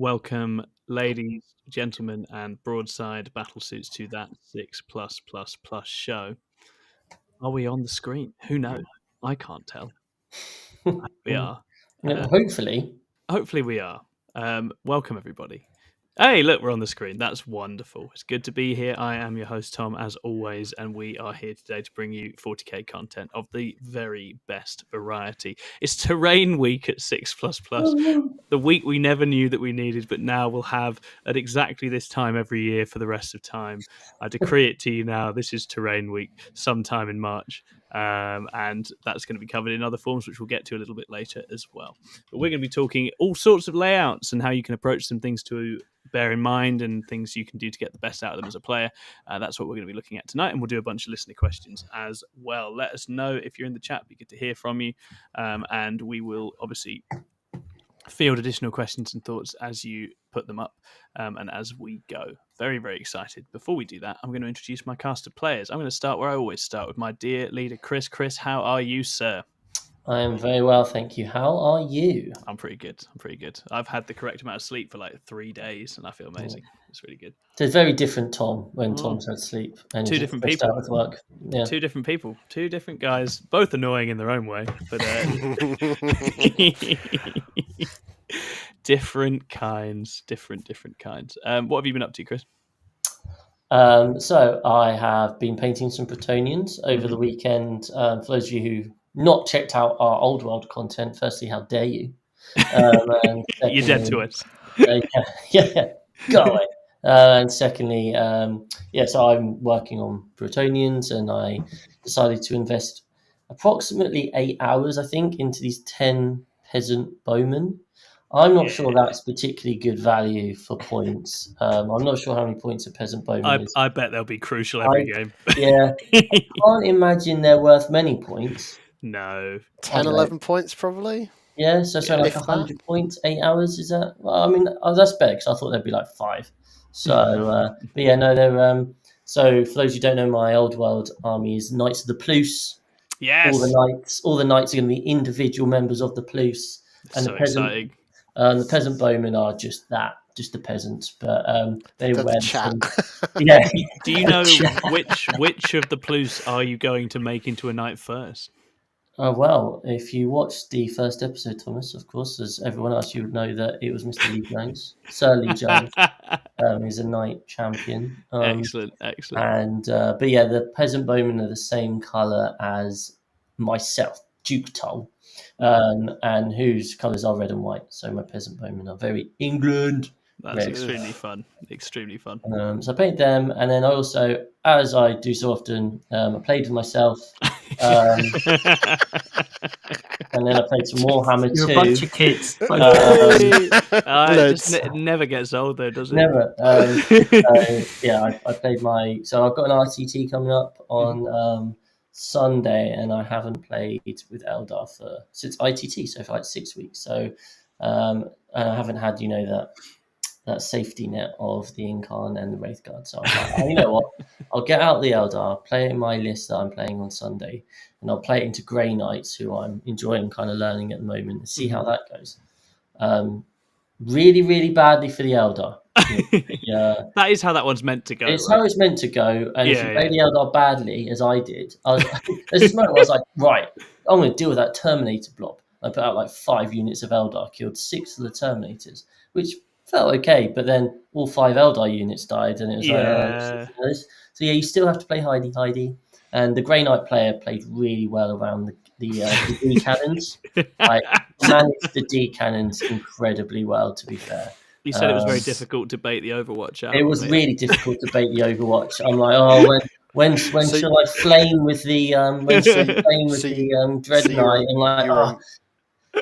Welcome, ladies, gentlemen, and broadside battlesuits to that 6+++ show. Are we on the screen? Who knows? I can't tell. We are. Hopefully. Hopefully we are. Welcome, everybody. Hey, look, we're on the screen. That's wonderful. It's good to be here. I am your host, Tom, as always, and we are here today to bring you 40k content of the very best variety. It's Terrain Week at 6++, the week we never knew that we needed, but now we'll have at exactly this time every year for the rest of time. I decree it to you now. This is Terrain Week, sometime in March. And that's going to be covered in other forms, which we'll get to a little bit later as well. But we're going to be talking all sorts of layouts and how you can approach some things to bear in mind and things you can do to get the best out of them as a player. That's what we're going to be looking at tonight, and we'll do a bunch of listener questions as well. Let us know if you're in the chat. It'd be good to hear from you, and we will obviously field additional questions and thoughts as you put them up and as we go. Very, very excited. Before we do that, I'm going to introduce my cast of players. I'm going to start where I always start, with my dear leader, Chris. Chris, how are you, sir? I am very well, thank you. How are you? I'm pretty good. I've had the correct amount of sleep for like 3 days, and I feel amazing. It's really good. It's a very different Tom when Tom's had sleep. And two different people. Out with work. Yeah. Two different people. Two different guys, both annoying in their own way, but different kinds. What have you been up to, Chris? So I have been painting some Bretonians over the weekend. For those of you who not checked out our Old World content, firstly, how dare you? And secondly, you're dead to us. Yeah, go away. And secondly, so I'm working on Bretonians, and I decided to invest approximately 8 hours, I think, into these 10 peasant bowmen. I'm not sure that's particularly good value for points. I'm not sure how many points a peasant bowman is. I bet they'll be crucial every game. Yeah. I can't imagine they're worth many points. No. 10, 11 points probably? Yeah, so like 100 points, 8 hours, is that? Well, I mean, that's better, because I thought there'd be like 5. So, but yeah, no, they're... So for those who don't know, my Old World army is Knights of the Plus. Yes. All the knights are going to be individual members of the Plus. And so exciting. The peasant bowmen are just the peasants, but they wear chat. Yeah. Do you know which of the Plus are you going to make into a knight first? Oh, well, if you watched the first episode, Thomas, of course, as everyone else, you would know that it was Mr. Lee Jones, Sir Lee Jones. He's a knight champion. Excellent. And but yeah, the peasant bowmen are the same colour as myself, Duke Tull. And whose colours are red and white. So my peasant bowmen are very England. That's extremely fun. So I played them, and then I also, as I do so often, I played with myself. And then I played some Warhammer 2. You're a bunch of kids. It just never gets old, though, does it? Never. I played my... So I've got an RTT coming up on... Sunday, and I haven't played with Eldar since ITT, so for like 6 weeks. So and I haven't had that safety net of the Incarn and the Wraithguard. So I'm like, you know what? I'll get out the Eldar, play it in my list that I'm playing on Sunday, and I'll play it into Grey Knights, who I'm enjoying kind of learning at the moment, and see how that goes. Really, really badly for the Eldar. Yeah, that is how that one's meant to go. It's how it's meant to go. And if you play the Eldar badly, as I did, there's a moment I was like, right, I'm going to deal with that Terminator blob. I put out like 5 units of Eldar, killed 6 of the Terminators, which felt okay. But then all 5 Eldar units died, and it was like, so yeah, you still have to play Heidi. And the Grey Knight player played really well around the D cannons. I managed the D cannons incredibly well, to be fair. You said it was very difficult to bait the Overwatch out. It was really difficult to bait the Overwatch. I'm like, when shall I flame with the Dread Knight? I'm like,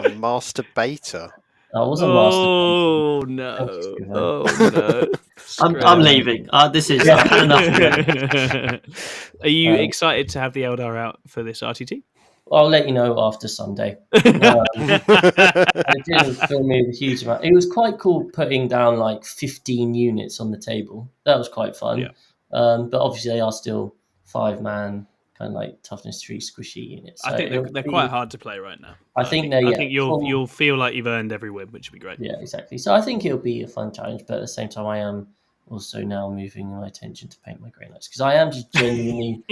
a master baiter. I was a master. Oh no! I'm leaving. This is I've had enough. Are you excited to have the Eldar out for this RTT? I'll let you know after Sunday. It didn't fill me with a huge amount. It was quite cool putting down like 15 units on the table. That was quite fun. Yeah. But obviously they are still 5-man kind of like toughness 3 squishy units. So I think they're quite hard to play right now. I think you'll feel like you've earned every win, which would be great. Yeah, exactly. So I think it'll be a fun challenge, but at the same time, I am also now moving my attention to paint my Grey Knights because I am just genuinely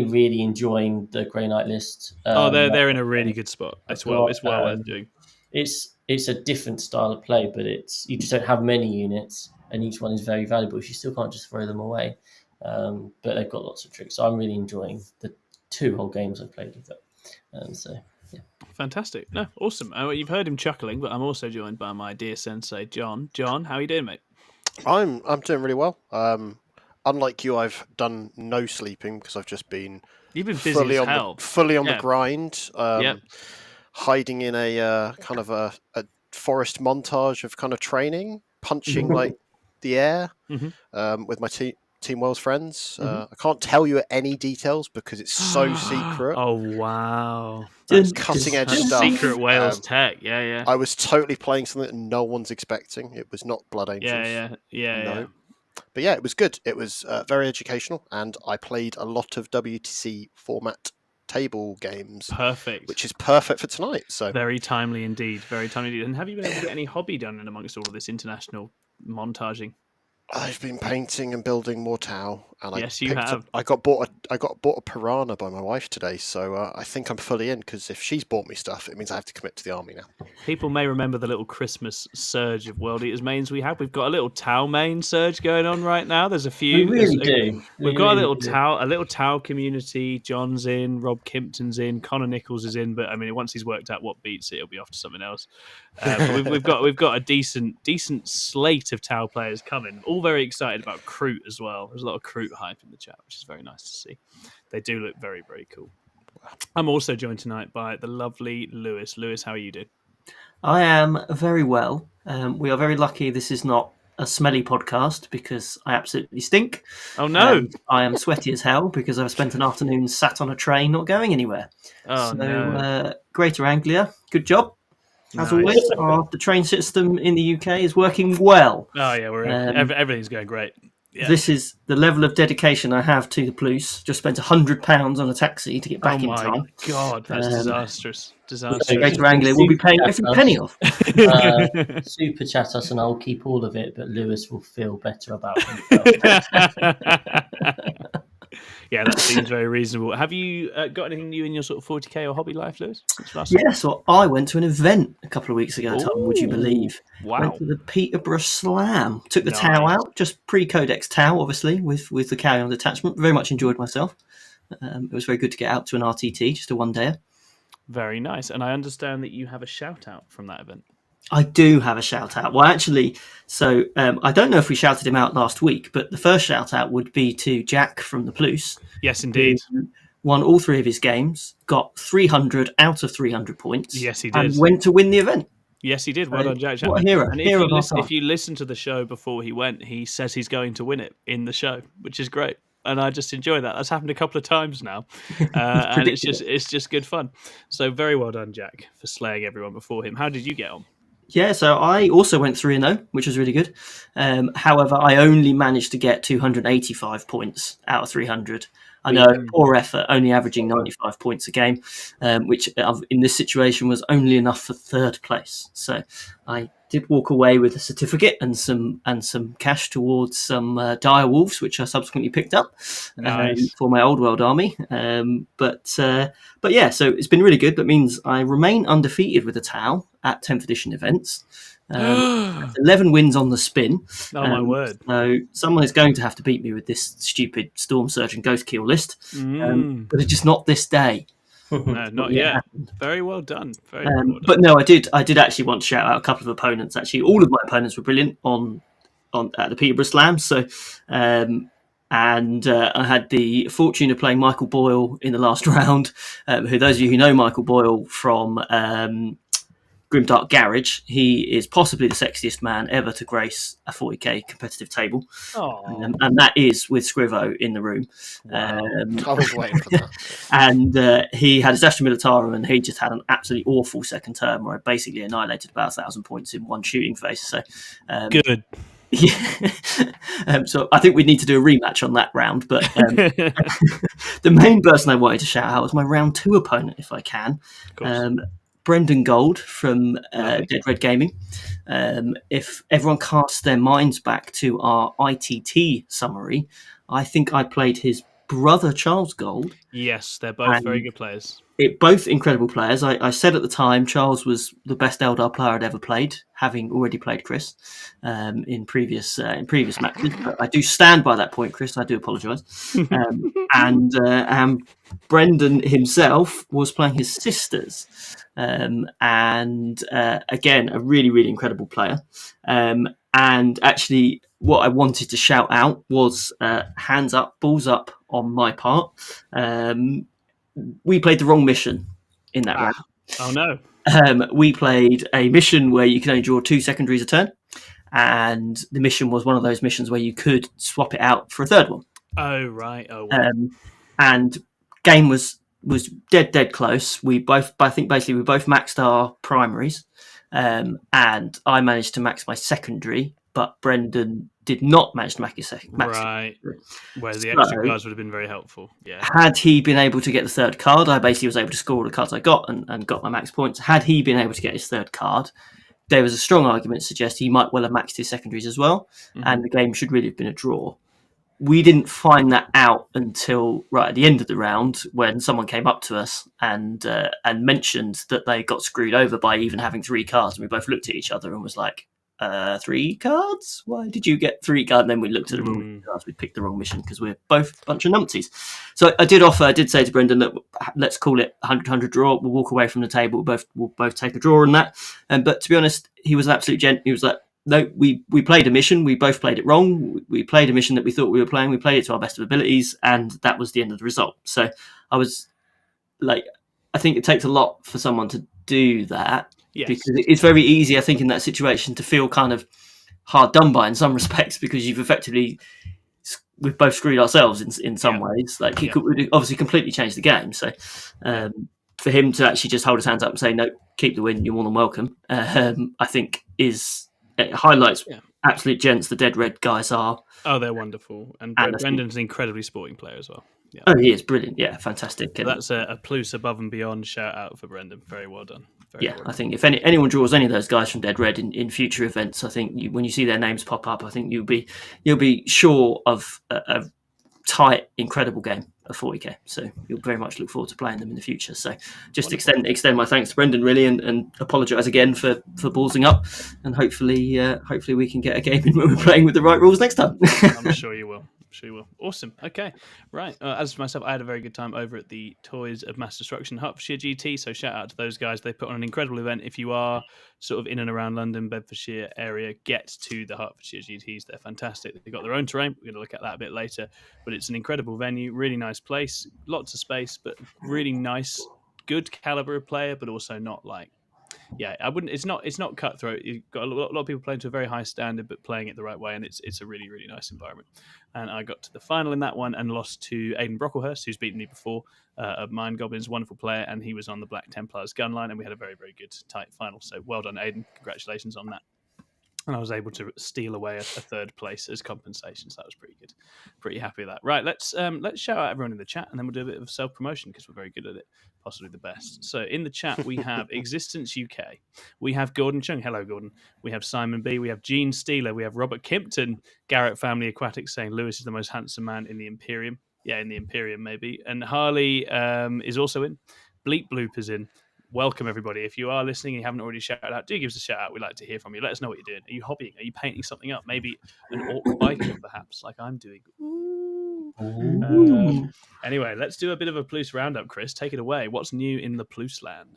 really enjoying the Grey Knight list. They're in a really good spot. It's well worth doing. It's a different style of play, but you just don't have many units, and each one is very valuable. You still can't just throw them away, but they've got lots of tricks. So I'm really enjoying the 2 whole games I've played with them. So yeah, fantastic. No, awesome. You've heard him chuckling, but I'm also joined by my dear sensei, John. John, how are you doing, mate? I'm doing really well. Unlike you, I've done no sleeping because I've just been busy fully as hell. Fully on the grind. Hiding in a kind of a forest montage of kind of training, punching like the air with my Team Wales friends. I can't tell you any details because it's so secret. Oh wow, that's cutting edge stuff. Secret Wales tech, yeah. I was totally playing something that no one's expecting. It was not Blood Angels. Yeah. But yeah, it was good. It was very educational, and I played a lot of WTC format table games. Perfect. Which is perfect for tonight. So very timely indeed. Very timely indeed. And have you been able to get any hobby done in amongst all of this international montaging? I've been painting and building more Tau, and yes, you have. I got bought a piranha by my wife today, so I think I'm fully in because if she's bought me stuff, it means I have to commit to the army now. People may remember the little Christmas surge of World Eaters mains we had. We've got a little Tau main surge going on right now. There's a few. We really do. We've got a little Tau community. John's in, Rob Kimpton's in, Connor Nichols is in, but I mean, once he's worked out what beats it, he'll be off to something else. But we've got a decent slate of Tau players coming. All very excited about Kroot as well. There's a lot of Kroot hype in the chat, which is very nice to see. They do look very, very cool. I'm also joined tonight by the lovely Lewis. Lewis, how are you doing? I am very well. We are very lucky this is not a smelly podcast because I absolutely stink. Oh no! I am sweaty as hell because I've spent an afternoon sat on a train not going anywhere. Greater Anglia, good job. As always, the train system in the UK is working well. Oh yeah, everything's going great. Yeah. This is the level of dedication I have to the police. Just spent £100 on a tax-y to get back in time. Oh my God, that's disastrous. Greater Anglia will be paying every penny off. Super chat us and I'll keep all of it, but Lewis will feel better about himself. Yeah, that seems very reasonable. Have you got anything new in your sort of 40k or hobby life, Lewis? Yes, well, I went to an event a couple of weeks ago, Tom, would you believe? Wow. Went to the Peterborough Slam. Took the Tau out, just pre-Codex Tau, obviously, with the carry-on detachment. Very much enjoyed myself. It was very good to get out to an RTT, just a one-dayer. Very nice. And I understand that you have a shout-out from that event. I do have a shout out. Well, actually, I don't know if we shouted him out last week, but the first shout out would be to Jack from the Plus. Yes, indeed. Who won all 3 of his games, got 300 out of 300 points. Yes, he did. And went to win the event. Yes, he did. Well done, Jack. What a hero. And if you listen to the show before he went, he says he's going to win it in the show, which is great. And I just enjoy that. That's happened a couple of times now, and it's just good fun. So very well done, Jack, for slaying everyone before him. How did you get on? Yeah, so I also went 3-0, which was really good. However, I only managed to get 285 points out of 300. I know, poor effort, only averaging 95 points a game, which in this situation was only enough for 3rd place. So I did walk away with a certificate and some cash towards some dire wolves, which I subsequently picked up for my old world army. But yeah, so it's been really good. That means I remain undefeated with the Tau at 10th edition events. 11 wins on the spin. Oh my word! So someone is going to have to beat me with this stupid Storm Surge and Ghost Kill list, but it's just not this day. No, not yet. Very well done. Very well done. But no, I did actually want to shout out a couple of opponents. Actually, all of my opponents were brilliant on at the Peterborough Slam. So, and I had the fortune of playing Michael Boyle in the last round. Who, those of you who know Michael Boyle from Grimdark Garage, he is possibly the sexiest man ever to grace a 40k competitive table, and that is with Scrivo in the room. Wow. I was waiting for that. And he had his Astra Militarum, and he just had an absolutely awful second term where I basically annihilated about 1,000 points in one shooting phase. So good. Yeah. So I think we need to do a rematch on that round. But the main person I wanted to shout out was my round 2 opponent, if I can. Brendan Gold from Dead Red Gaming. If everyone casts their minds back to our ITT summary, I think I played his brother Charles Gold. Yes, they're both very good players. Both incredible players. I said at the time Charles was the best Eldar player I'd ever played, having already played Chris in previous matches. But I do stand by that point, Chris. I do apologise. And Brendan himself was playing his sisters, and again, a really, really incredible player. And actually, what I wanted to shout out was hands up, balls up on my part. We played the wrong mission in that round. Oh no. We played a mission where you can only draw 2 secondaries a turn, and the mission was one of those missions where you could swap it out for a third one. Oh right. Oh wow. And game was dead close. I think basically we both maxed our primaries, and I managed to max my secondary, but Brendan did not manage to max his second. Right. Where the extra cards would have been very helpful. Yeah. Had he been able to get the third card, I basically was able to score all the cards I got and got my max points. Had he been able to get his third card, there was a strong argument to suggest he might well have maxed his secondaries as well, and the game should really have been a draw. We didn't find that out until right at the end of the round when someone came up to us and mentioned that they got screwed over by even having 3 cards, and we both looked at each other and was like, 3 cards? Why did you get 3 cards? And then we looked at the wrong cards. We picked the wrong mission because we're both a bunch of numpties. So I did say to Brendan that let's call it 100-100 draw. We'll walk away from the table. We'll both take a draw on that. But to be honest, he was an absolute gent. He was like, no, we played a mission. We both played it wrong. We played a mission that we thought we were playing. We played it to our best of abilities, and that was the end of the result. So I was like, I think it takes a lot for someone to do that. Yes. Because it's very easy, I think, in that situation to feel kind of hard done by in some respects, because we've both screwed ourselves in some ways. Like he could obviously completely change the game. So for him to actually just hold his hands up and say, no, keep the win, you're more than welcome, I think it highlights absolute gents the Dead Red guys are. Oh, they're wonderful. And Brendan's an incredibly sporting player as well. Yeah. Oh, he is brilliant. Yeah, fantastic. So that's a plus above and beyond shout out for Brendan. Very well done. I think if anyone draws any of those guys from Dead Red in future events, I think when you see their names pop up, I think you'll be sure of a tight, incredible game of 40k. So you'll very much look forward to playing them in the future. So just extend my thanks to Brendan really, and apologise again for ballsing up, and hopefully we can get a game in when we're playing with the right rules next time. I'm sure you will. Awesome. Okay. Right. As for myself, I had a very good time over at the Toys of Mass Destruction Hertfordshire GT. So shout out to those guys. They put on an incredible event. If you are sort of in and around London, Bedfordshire area, get to the Hertfordshire GTs. They're fantastic. They've got their own terrain. We're going to look at that a bit later. But it's an incredible venue. Really nice place. Lots of space, but really nice, good caliber of player, but also not like, I wouldn't. It's not cutthroat. You've got a lot of people playing to a very high standard, but playing it the right way, and it's a really, really nice environment. And I got to the final in that one and lost to Aidan Brocklehurst, who's beaten me before, of Mind Goblins, wonderful player, and he was on the Black Templars gun line, and we had a very, very good tight final. So well done, Aidan. Congratulations on that. And I was able to steal away a third place as compensation, so that was pretty good. Pretty happy with that. Right, let's shout out everyone in the chat, and then we'll do a bit of self-promotion because we're very good at it, possibly the best. So in the chat, we have Existence UK. We have Gordon Chung. Hello, Gordon. We have Simon B. We have Gene Steeler. We have Robert Kimpton. Garrett Family Aquatics saying Lewis is the most handsome man in the Imperium. Yeah, in the Imperium, maybe. And Harley is also in. Bleep Bloop is in. Welcome, everybody. If you are listening and you haven't already shouted out, do give us a shout out. We'd like to hear from you. Let us know what you're doing. Are you hobbying? Are you painting something up? Maybe an orc biker, perhaps, like I'm doing. Anyway, let's do a bit of a Plus roundup, Chris. Take it away. What's new in the Plus land?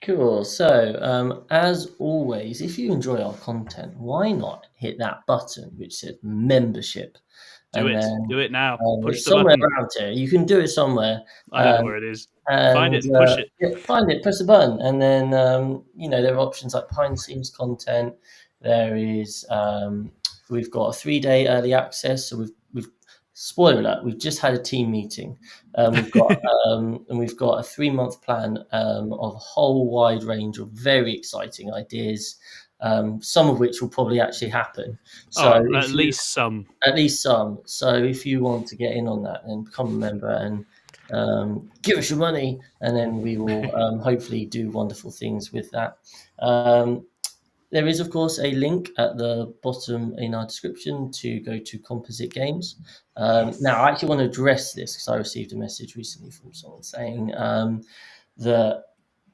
Cool. So, as always, if you enjoy our content, why not hit that button which says membership? Do it now. Push the somewhere button. around here. You can do it somewhere. I don't know where it is. Find it, push it. Yeah, find it, press the button, and then there are options like behind the scenes content. There is we've got a 3-day early access. So we've spoiler alert, we've just had a team meeting. We've got and we've got a 3-month plan of a whole wide range of very exciting ideas. some of which will probably actually happen. So at least some. At least some. So if you want to get in on that, then become a member and give us your money, and then we will hopefully do wonderful things with that. There is, of course, a link at the bottom in our description to go to Composite Games. Now, I actually want to address this because I received a message recently from someone saying that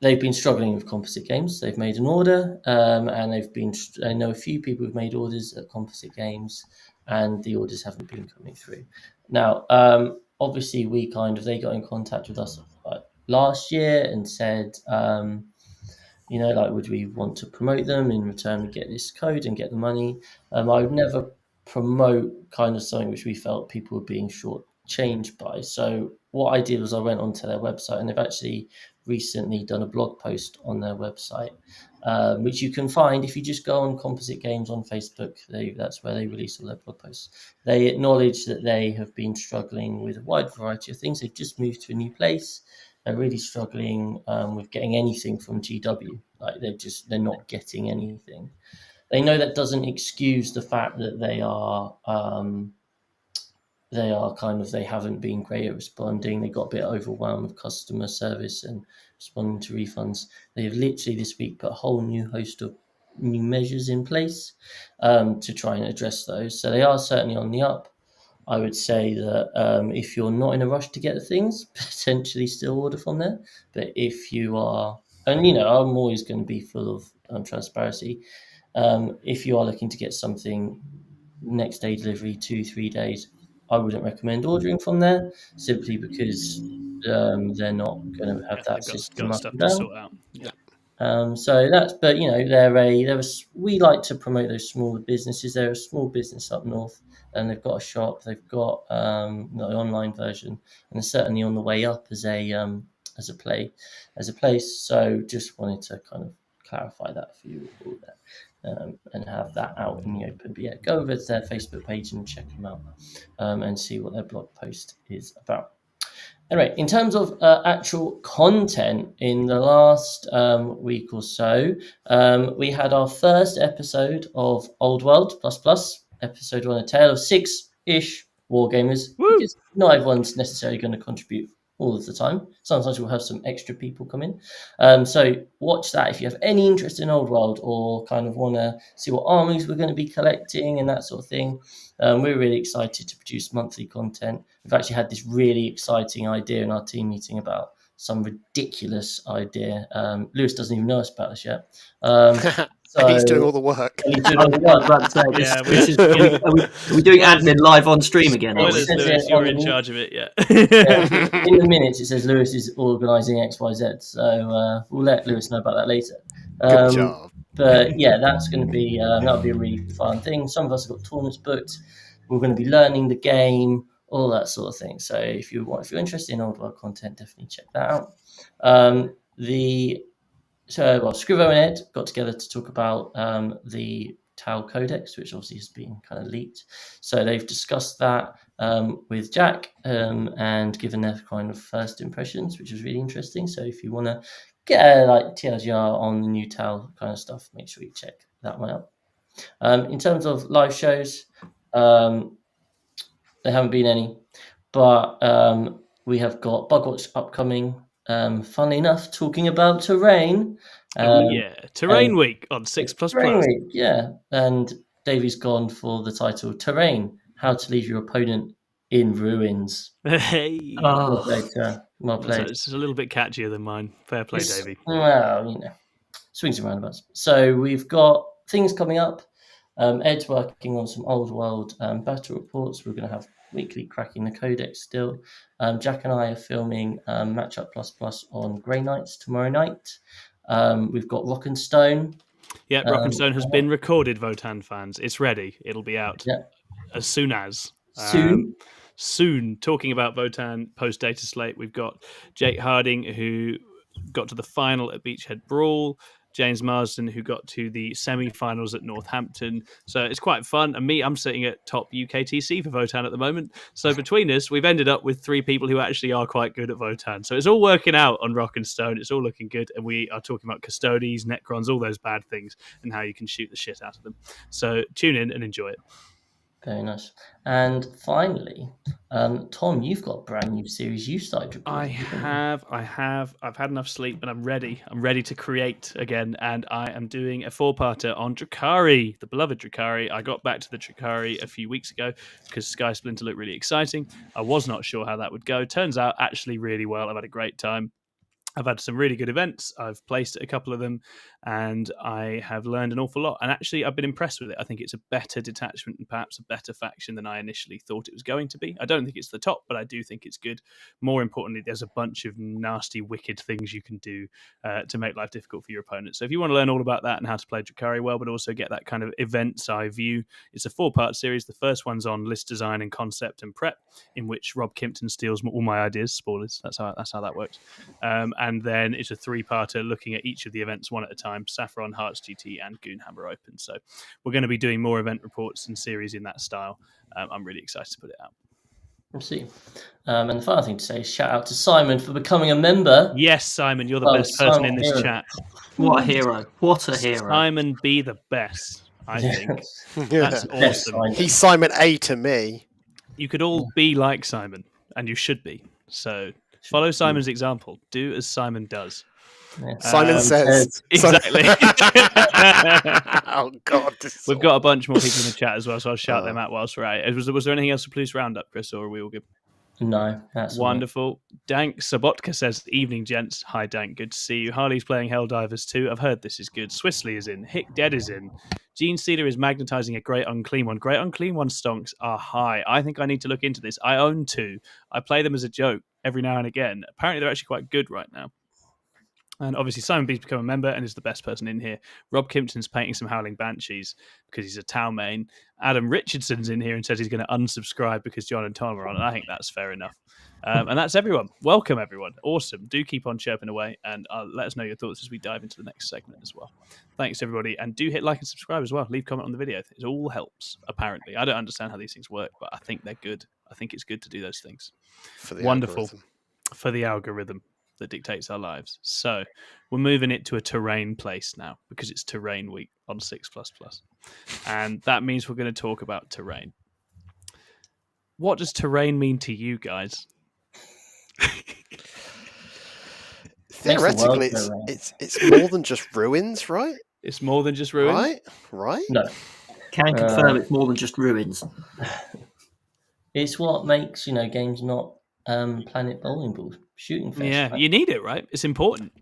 they've been struggling with Composite Games. They've made an order, and I know a few people who've made orders at Composite Games, and the orders haven't been coming through. Now, obviously, they got in contact with us last year and said, would we want to promote them in return and get this code and get the money? I would never promote kind of something which we felt people were being shortchanged by. So what I did was I went onto their website, and they've actually recently done a blog post on their website, which you can find if you just go on Composite Games on Facebook. That's where they release all their blog posts. They acknowledge that they have been struggling with a wide variety of things. They've just moved to a new place. They're really struggling with getting anything from GW. Like they're not getting anything. They know that doesn't excuse the fact that they haven't been great at responding. They got a bit overwhelmed with customer service and responding to refunds. They have literally this week put a whole new host of new measures in place to try and address those. So they are certainly on the up. I would say that if you're not in a rush to get the things, potentially still order from there. But if you are, and I'm always going to be full of transparency. If you are looking to get something next day delivery, 2-3 days, I wouldn't recommend ordering from there simply because they're not going to have that system got up stuff and to down. sort out. Yeah. So that's, but we like to promote those smaller businesses. They're a small business up north, and they've got a shop, they've got the online version, and they're certainly on the way up as a place. So just wanted to kind of clarify that for you all there, and have that out in the open. But yeah, go over to their Facebook page and check them out, and see what their blog post is about. Anyway, in terms of actual content, in the last week or so, we had our first episode of Old World ++, episode 1, a tale of 6-ish wargamers. Because not everyone's necessarily going to contribute all of the time. Sometimes we'll have some extra people come in. So watch that if you have any interest in Old World or kind of want to see what armies we're going to be collecting and that sort of thing. We're really excited to produce monthly content. We've actually had this really exciting idea in our team meeting about some ridiculous idea. Lewis doesn't even know us about this yet. And he's doing all the work. Are we doing admin live on stream again? Lewis, you're in charge of it, yeah. In the minutes, it says Lewis is organising XYZ, so we'll let Lewis know about that later. Good job. But yeah, that's going to be that'll be a really fun thing. Some of us have got tournaments booked. We're going to be learning the game, all that sort of thing. So if you're interested in Old World content, definitely check that out. Scrivo and Ed got together to talk about the Tau Codex, which obviously has been kind of leaked. So they've discussed that with Jack and given their kind of first impressions, which was really interesting. So if you want to get TLDR on the new Tau kind of stuff, make sure you check that one out. In terms of live shows, there haven't been any, but we have got Bugwatch upcoming. Funnily enough, talking about terrain. Terrain Week on 6++. Terrain Week, yeah. And Davey's gone for the title Terrain, How to Leave Your Opponent in Ruins. Hey. Well played. It's a little bit catchier than mine. Fair play, Davey. Well, swings and roundabouts. So we've got things coming up. Ed's working on some Old World battle reports. We're going to have weekly cracking the codex still. Jack and I are filming Matchup ++ on Grey Knights tomorrow night. We've got Rock and Stone. Yeah, Rock and Stone has been recorded, Votan fans. It's ready. It'll be out as soon as. Soon. Talking about Votan post data slate, we've got Jake Harding, who got to the final at Beachhead Brawl. James Marsden, who got to the semi-finals at Northampton. So it's quite fun. And I'm sitting at top UKTC for Votan at the moment. So between us, we've ended up with 3 people who actually are quite good at Votan. So it's all working out on Rock and Stone. It's all looking good. And we are talking about Custodes, Necrons, all those bad things, and how you can shoot the shit out of them. So tune in and enjoy it. Very nice. And finally, Tom, you've got a brand new series you started recording. I have. I've had enough sleep and I'm ready. I'm ready to create again. And I am doing a 4-parter on Drukhari, the beloved Drukhari. I got back to the Drukhari a few weeks ago because Sky Splinter looked really exciting. I was not sure how that would go. Turns out actually really well. I've had a great time. I've had some really good events. I've placed at a couple of them and I have learned an awful lot. And actually, I've been impressed with it. I think it's a better detachment and perhaps a better faction than I initially thought it was going to be. I don't think it's the top, but I do think it's good. More importantly, there's a bunch of nasty, wicked things you can do to make life difficult for your opponent. So if you want to learn all about that and how to play Drukhari well, but also get that kind of event's eye view, it's a 4-part series. The first one's on list design and concept and prep, in which Rob Kimpton steals all my ideas. Spoilers. That's how that works. And then it's a 3-parter looking at each of the events one at a time: Saffron, Hearts GT, and Goonhammer Open. So we're going to be doing more event reports and series in that style. I'm really excited to put it out. We'll see. And the final thing to say is shout out to Simon for becoming a member. Yes, Simon, you're the best person in this chat. What a hero. What a hero. Simon, be the best, I think. That's awesome. He's Simon A to me. You could all be like Simon, and you should be. So follow Simon's example. Do as Simon does. Yeah. Simon says. Exactly. Oh, God. We've got a bunch more people in the chat as well, so I'll shout them out whilst we're at it. Was there anything else to please round up, Chris, or are we all good? No, that's wonderful. Dank Sabotka says, "Evening, gents. Hi, Dank. Good to see you. Harley's playing Helldivers too. I've heard this is good. Swissley is in. Hick Dead is in. Gene Steeler is magnetizing a Great Unclean One. Great Unclean One stonks are high. I think I need to look into this. I own 2. I play them as a joke every now and again. Apparently, they're actually quite good right now. And obviously, Simon B's become a member and is the best person in here. Rob Kimpton's painting some Howling Banshees because he's a Tau main. Adam Richardson's in here and says he's going to unsubscribe because John and Tom are on, and I think that's fair enough. And that's everyone. Welcome, everyone. Awesome. Do keep on chirping away, and let us know your thoughts as we dive into the next segment as well. Thanks, everybody. And do hit like and subscribe as well. Leave a comment on the video. It all helps, apparently. I don't understand how these things work, but I think they're good. I think it's good to do those things. Wonderful. Algorithm. For the algorithm that dictates our lives. So we're moving it to a terrain place now because it's terrain week on 6++. And that means we're going to talk about terrain. What does terrain mean to you guys? Theoretically, it's more than just ruins, right? It's more than just ruins? Right? No. Can confirm it's more than just ruins. It's what makes, games not Planet Bowling Ball shooting fest. Yeah, right? You need it, right? It's important.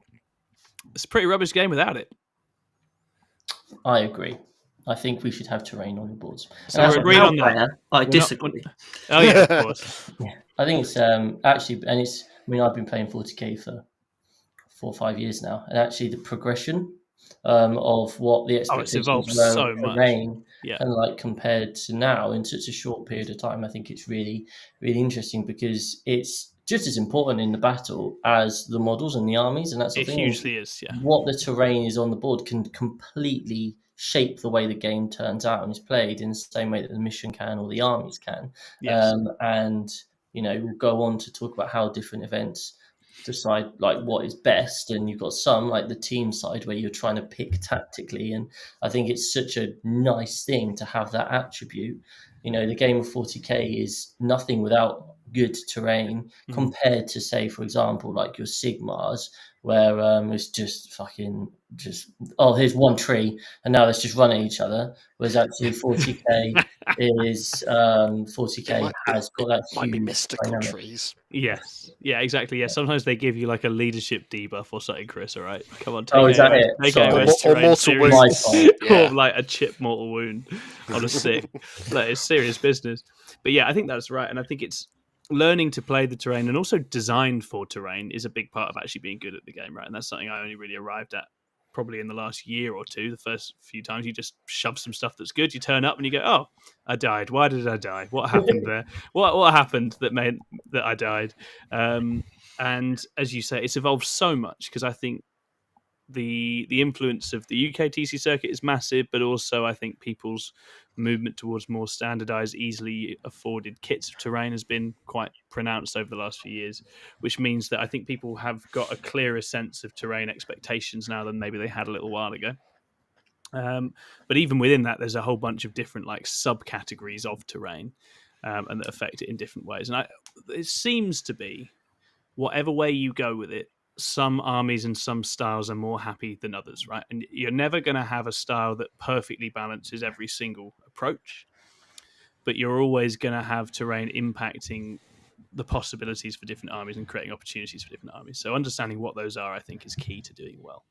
It's a pretty rubbish game without it. I agree. I think we should have terrain on the boards. So we're agreed on that. I disagree. Oh yeah, of course. Yeah, I think it's actually, and it's. I mean, I've been playing 40k for 4 or 5 years now, and actually the progression of what the expectations evolved were so of much. terrain, Yeah. and like compared to now in such a short period of time, I think it's really, really interesting because it's just as important in the battle as the models and the armies, and that's the thing. It hugely is. Yeah. What the terrain is on the board can completely shape the way the game turns out and is played in the same way that the mission can or the armies can. Yes. And we'll go on to talk about how different events decide like what is best, and you've got some like the team side where you're trying to pick tactically, and I think it's such a nice thing to have that attribute. The game of 40k is nothing without good terrain compared to, say, for example, like your Sigmars, where it's just here's one tree and now let's just run at each other. Whereas actually 40k is 40k has got that huge might be mystical dynamic. trees. Yes. Yeah, exactly. Yeah. Sometimes they give you like a leadership debuff or something, Chris. All right. Come on. Is that it? Take or mortal wound. Or like a chip mortal wound on a sick. Like, it's serious business. But yeah, I think that's right. And I think it's learning to play the terrain and also designed for terrain is a big part of actually being good at the game, right? And that's something I only really arrived at probably in the last year or two. The first few times you just shove some stuff that's good, you turn up and you go, oh, I died. Why did I die? What happened there? What happened that meant that I died? And as you say, it's evolved so much because I think the influence of the UKTC circuit is massive, but also I think people's movement towards more standardized, easily afforded kits of terrain has been quite pronounced over the last few years, which means that I think people have got a clearer sense of terrain expectations now than maybe they had a little while ago. But even within that, there's a whole bunch of different like subcategories of terrain, and that affect it in different ways. And it seems to be, whatever way you go with it, some armies and some styles are more happy than others, right? And you're never going to have a style that perfectly balances every single approach, but you're always going to have terrain impacting the possibilities for different armies and creating opportunities for different armies. So understanding what those are, I think, is key to doing well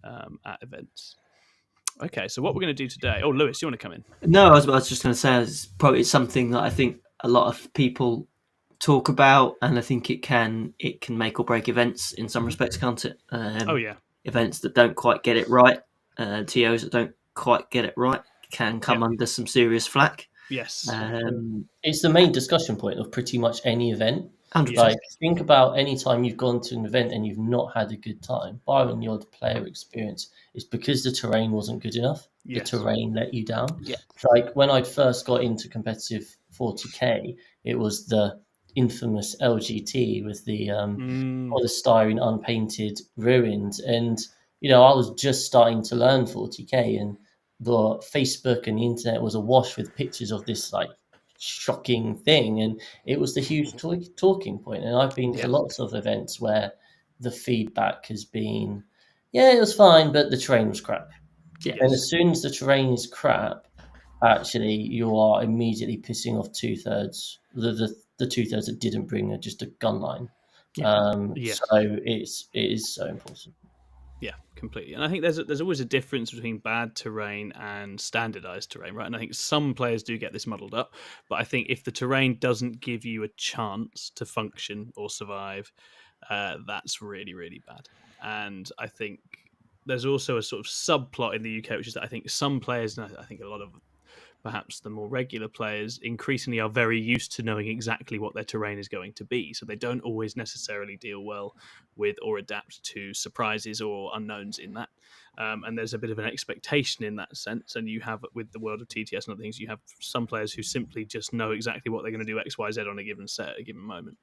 at events. Okay, so what we're going to do today... Oh, Lewis, you want to come in? No, I was just going to say it's probably something that I think a lot of people talk about, and I think it can make or break events in some respects, can't it? Events that don't quite get it right, TOs that don't quite get it right, can come under some serious flack. Yes. It's the main discussion point of pretty much any event. 100%. Like, think about any time you've gone to an event and you've not had a good time, barring the odd player experience, it's because the terrain wasn't good enough. Yes. The terrain let you down. Yeah. Like, when I first got into competitive 40k, it was the infamous LGT with the polystyrene unpainted ruined. And, I was just starting to learn 40k, and the Facebook and the internet was awash with pictures of this, like, shocking thing, and it was the huge talking point. And I've been to lots of events where the feedback has been, it was fine, but the terrain was crap. Yes. And as soon as the terrain is crap, actually you are immediately pissing off 2/3 the 2/3 that didn't bring just a gun line. So it is so important. Yeah, completely. And I think there's always a difference between bad terrain and standardized terrain, right? And I think some players do get this muddled up, but I think if the terrain doesn't give you a chance to function or survive, that's really, really bad. And I think there's also a sort of subplot in the UK, which is that I think some players, and I think a lot of perhaps the more regular players, increasingly are very used to knowing exactly what their terrain is going to be. So they don't always necessarily deal well with or adapt to surprises or unknowns in that. And there's a bit of an expectation in that sense. And you have, with the world of TTS and other things, you have some players who simply just know exactly what they're going to do X, Y, Z on a given set at a given moment.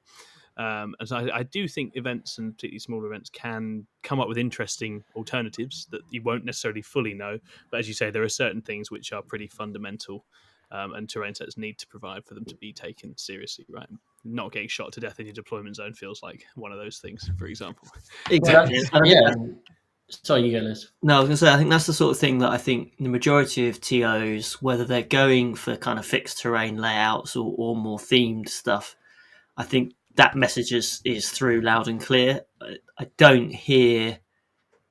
And so I do think events, and particularly smaller events, can come up with interesting alternatives that you won't necessarily fully know. But as you say, there are certain things which are pretty fundamental, and terrain sets need to provide for them to be taken seriously, right? Not getting shot to death in your deployment zone feels like one of those things, for example. Exactly. Sorry, you go, Liz. No, I was going to say, I think that's the sort of thing that I think the majority of TOs, whether they're going for kind of fixed terrain layouts or more themed stuff, I think that message is through loud and clear. I don't hear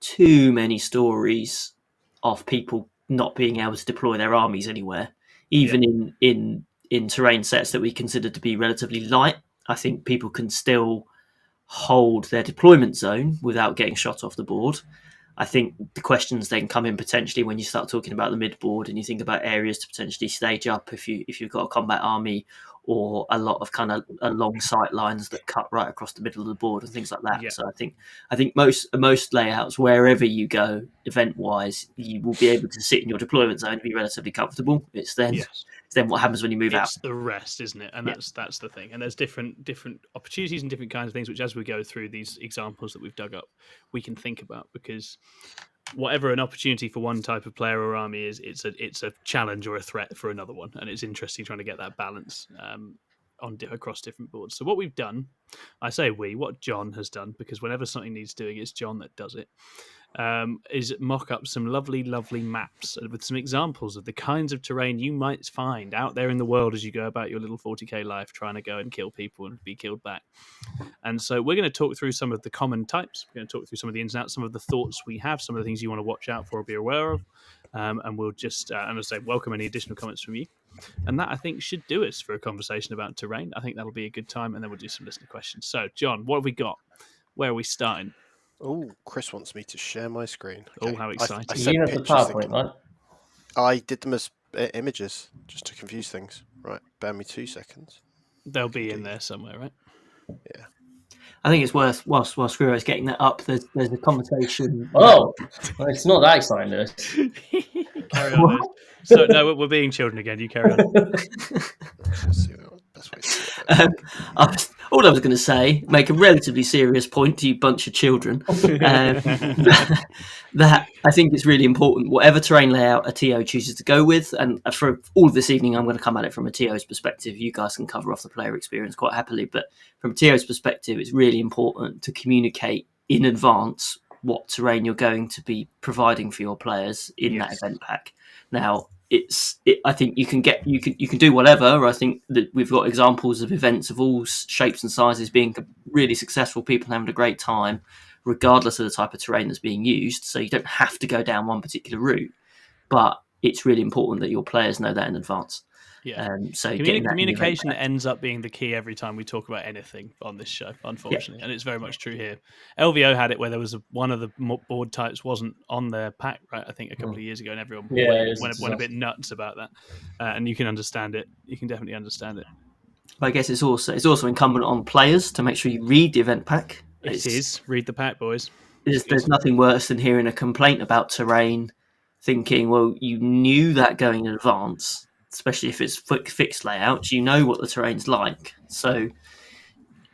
too many stories of people not being able to deploy their armies anywhere, even in terrain sets that we consider to be relatively light. I think people can still hold their deployment zone without getting shot off the board. I think the questions then come in potentially when you start talking about the mid board and you think about areas to potentially stage up if you've got a combat army or a lot of kind of long sight lines that cut right across the middle of the board and things like that. Yeah. So I think most layouts, wherever you go event wise, you will be able to sit in your deployment zone and be relatively comfortable. It's then what happens when you move out. It's the rest, isn't it? And that's the thing. And there's different opportunities and different kinds of things, which as we go through these examples that we've dug up, we can think about, because whatever an opportunity for one type of player or army is, it's a challenge or a threat for another one, and it's interesting trying to get that balance across different boards. So what we've done, I say what John has done, because whenever something needs doing, it's John that does it, is mock up some lovely maps with some examples of the kinds of terrain you might find out there in the world as you go about your little 40k life trying to go and kill people and be killed back. And so we're going to talk through some of the common types. We're going to talk through some of the ins and outs, some of the thoughts we have, some of the things you want to watch out for or be aware of. And we'll just, and I say, welcome any additional comments from you. And that, I think, should do us for a conversation about terrain. I think that'll be a good time, and then we'll do some listener questions. So, John, what have we got? Where are we starting? Oh, Chris wants me to share my screen. Okay. Oh, how exciting. I sent pictures. The PowerPoint, right? I did them as images, just to confuse things. Right, bear me 2 seconds. They'll be in there somewhere, right? Yeah. I think it's worth whilst Scrivo is getting that up. There's a conversation. Oh, well, it's not that exciting, Lewis. Carry on, Lewis. So no, we're being children again. You carry on. Let's see what the best way to do it. All I was going to say, make a relatively serious point to you bunch of children, that I think it's really important, whatever terrain layout a TO chooses to go with, and for all of this evening, I'm going to come at it from a TO's perspective. You guys can cover off the player experience quite happily, but from a TO's perspective, it's really important to communicate in advance what terrain you're going to be providing for your players in that event pack. Now, I think you can do whatever. I think that we've got examples of events of all shapes and sizes being really successful, people having a great time, regardless of the type of terrain that's being used. So you don't have to go down one particular route, but it's really important that your players know that in advance. Yeah. So communication ends up being the key every time we talk about anything on this show, unfortunately, and it's very much true here. LVO had it where there was one of the board types wasn't on their pack, right? I think a couple of years ago, and everyone went a bit nuts about that. And you can understand it. You can definitely understand it. But I guess it's also incumbent on players to make sure you read the event pack. It is read the pack, boys. There's nothing worse than hearing a complaint about terrain, thinking, well, you knew that going in advance. Especially if it's fixed layouts, you know what the terrain's like. So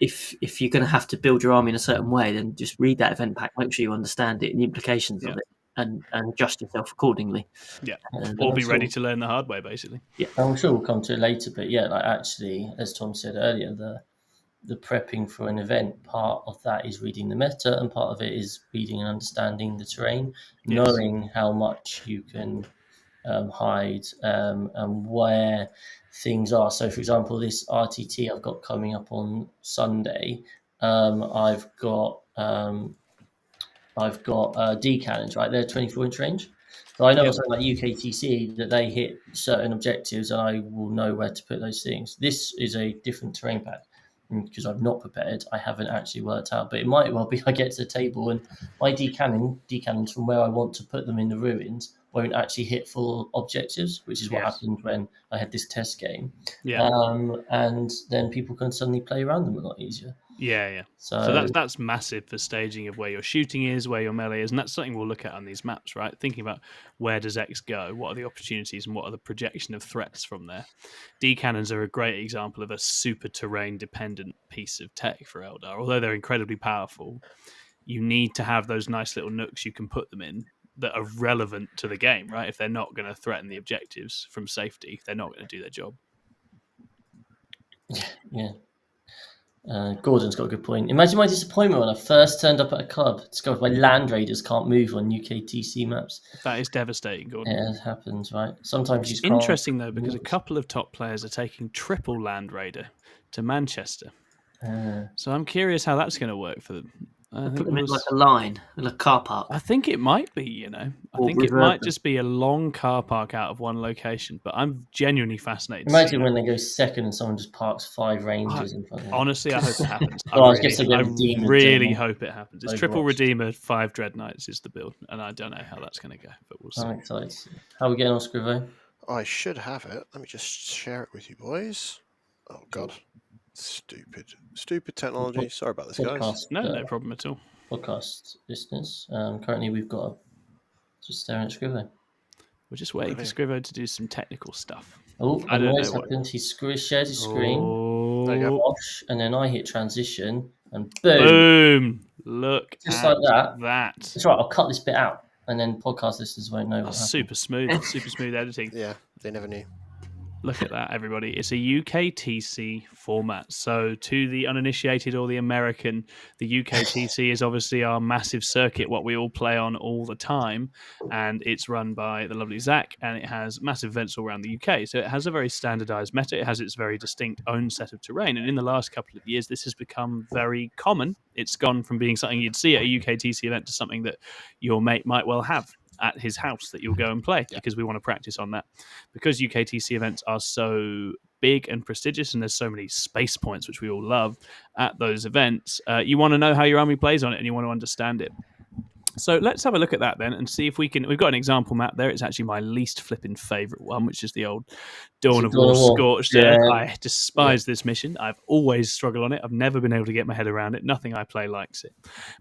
if you're going to have to build your army in a certain way, then just read that event pack, make sure you understand it and the implications of it, and adjust yourself accordingly. Yeah, or be ready to learn the hard way, basically. Yeah, I'm sure we'll come to it later, but yeah, like actually, as Tom said earlier, the prepping for an event, part of that is reading the meta, and part of it is reading and understanding the terrain, knowing how much you can hide and where things are. So, for example, this RTT I've got coming up on Sunday, I've got D cannons, right? They're 24-inch range. So I know something like UKTC that they hit certain objectives, and I will know where to put those things. This is a different terrain pack because I've not prepared. I haven't actually worked out, but it might well be I get to the table and my D cannons from where I want to put them in the ruins won't actually hit full objectives, which is what happened when I had this test game. And then people can suddenly play around them a lot easier. So that's massive for staging of where your shooting is, where your melee is, and that's something we'll look at on these maps, right? Thinking about where does X go, what are the opportunities, and what are the projection of threats from there. D cannons are a great example of a super terrain dependent piece of tech for Eldar. Although they're incredibly powerful, you need to have those nice little nooks you can put them in that are relevant to the game, right? If they're not going to threaten the objectives from safety, they're not going to do their job. Yeah. Gordon's got a good point. Imagine my disappointment when I first turned up at a club, discovered my land raiders can't move on UKTC maps. That is devastating, Gordon. Yeah, it happens, right? Sometimes you can't. Interesting, though, because a couple of top players are taking triple land raider to Manchester. So I'm curious how that's going to work for them. Put them in like a line, in a car park. I think it might be, I think it might just be a long car park out of one location, but I'm genuinely fascinated. Imagine when they go second and someone just parks 5 Rangers in front of them. Honestly, I hope it happens. I really hope it happens. It's triple Redeemer, 5 Dreadknights is the build, and I don't know how that's going to go, but we'll see. I'm excited. How are we getting on, Scrivo? I should have it. Let me just share it with you, boys. Oh, God. Stupid technology. Sorry about this, guys. No problem at all. Podcast listeners. Currently, we've got just staring at Scrivo. We're just waiting for Scrivo to do some technical stuff. Oh, I don't know what happened. He shared his screen. There you go. And then I hit transition, and boom! Look, just like that. That's right. I'll cut this bit out, and then podcast listeners won't know. That's super smooth. Super smooth editing. Yeah, they never knew. Look at that, everybody. It's a UKTC format. So to the uninitiated or the American, the UKTC is obviously our massive circuit, what we all play on all the time. And it's run by the lovely Zach, and it has massive events all around the UK. So it has a very standardized meta. It has its very distinct own set of terrain. And in the last couple of years, this has become very common. It's gone from being something you'd see at a UKTC event to something that your mate might well have at his house that you'll go and play, because we want to practice on that. Because UKTC events are so big and prestigious and there's so many space points, which we all love at those events, you want to know how your army plays on it and you want to understand it. So let's have a look at that then and see if we can. We've got an example map there. It's actually my least flipping favourite one, which is the old Dawn of War Scorched Earth. I despise this mission. I've always struggled on it. I've never been able to get my head around it. Nothing I play likes it.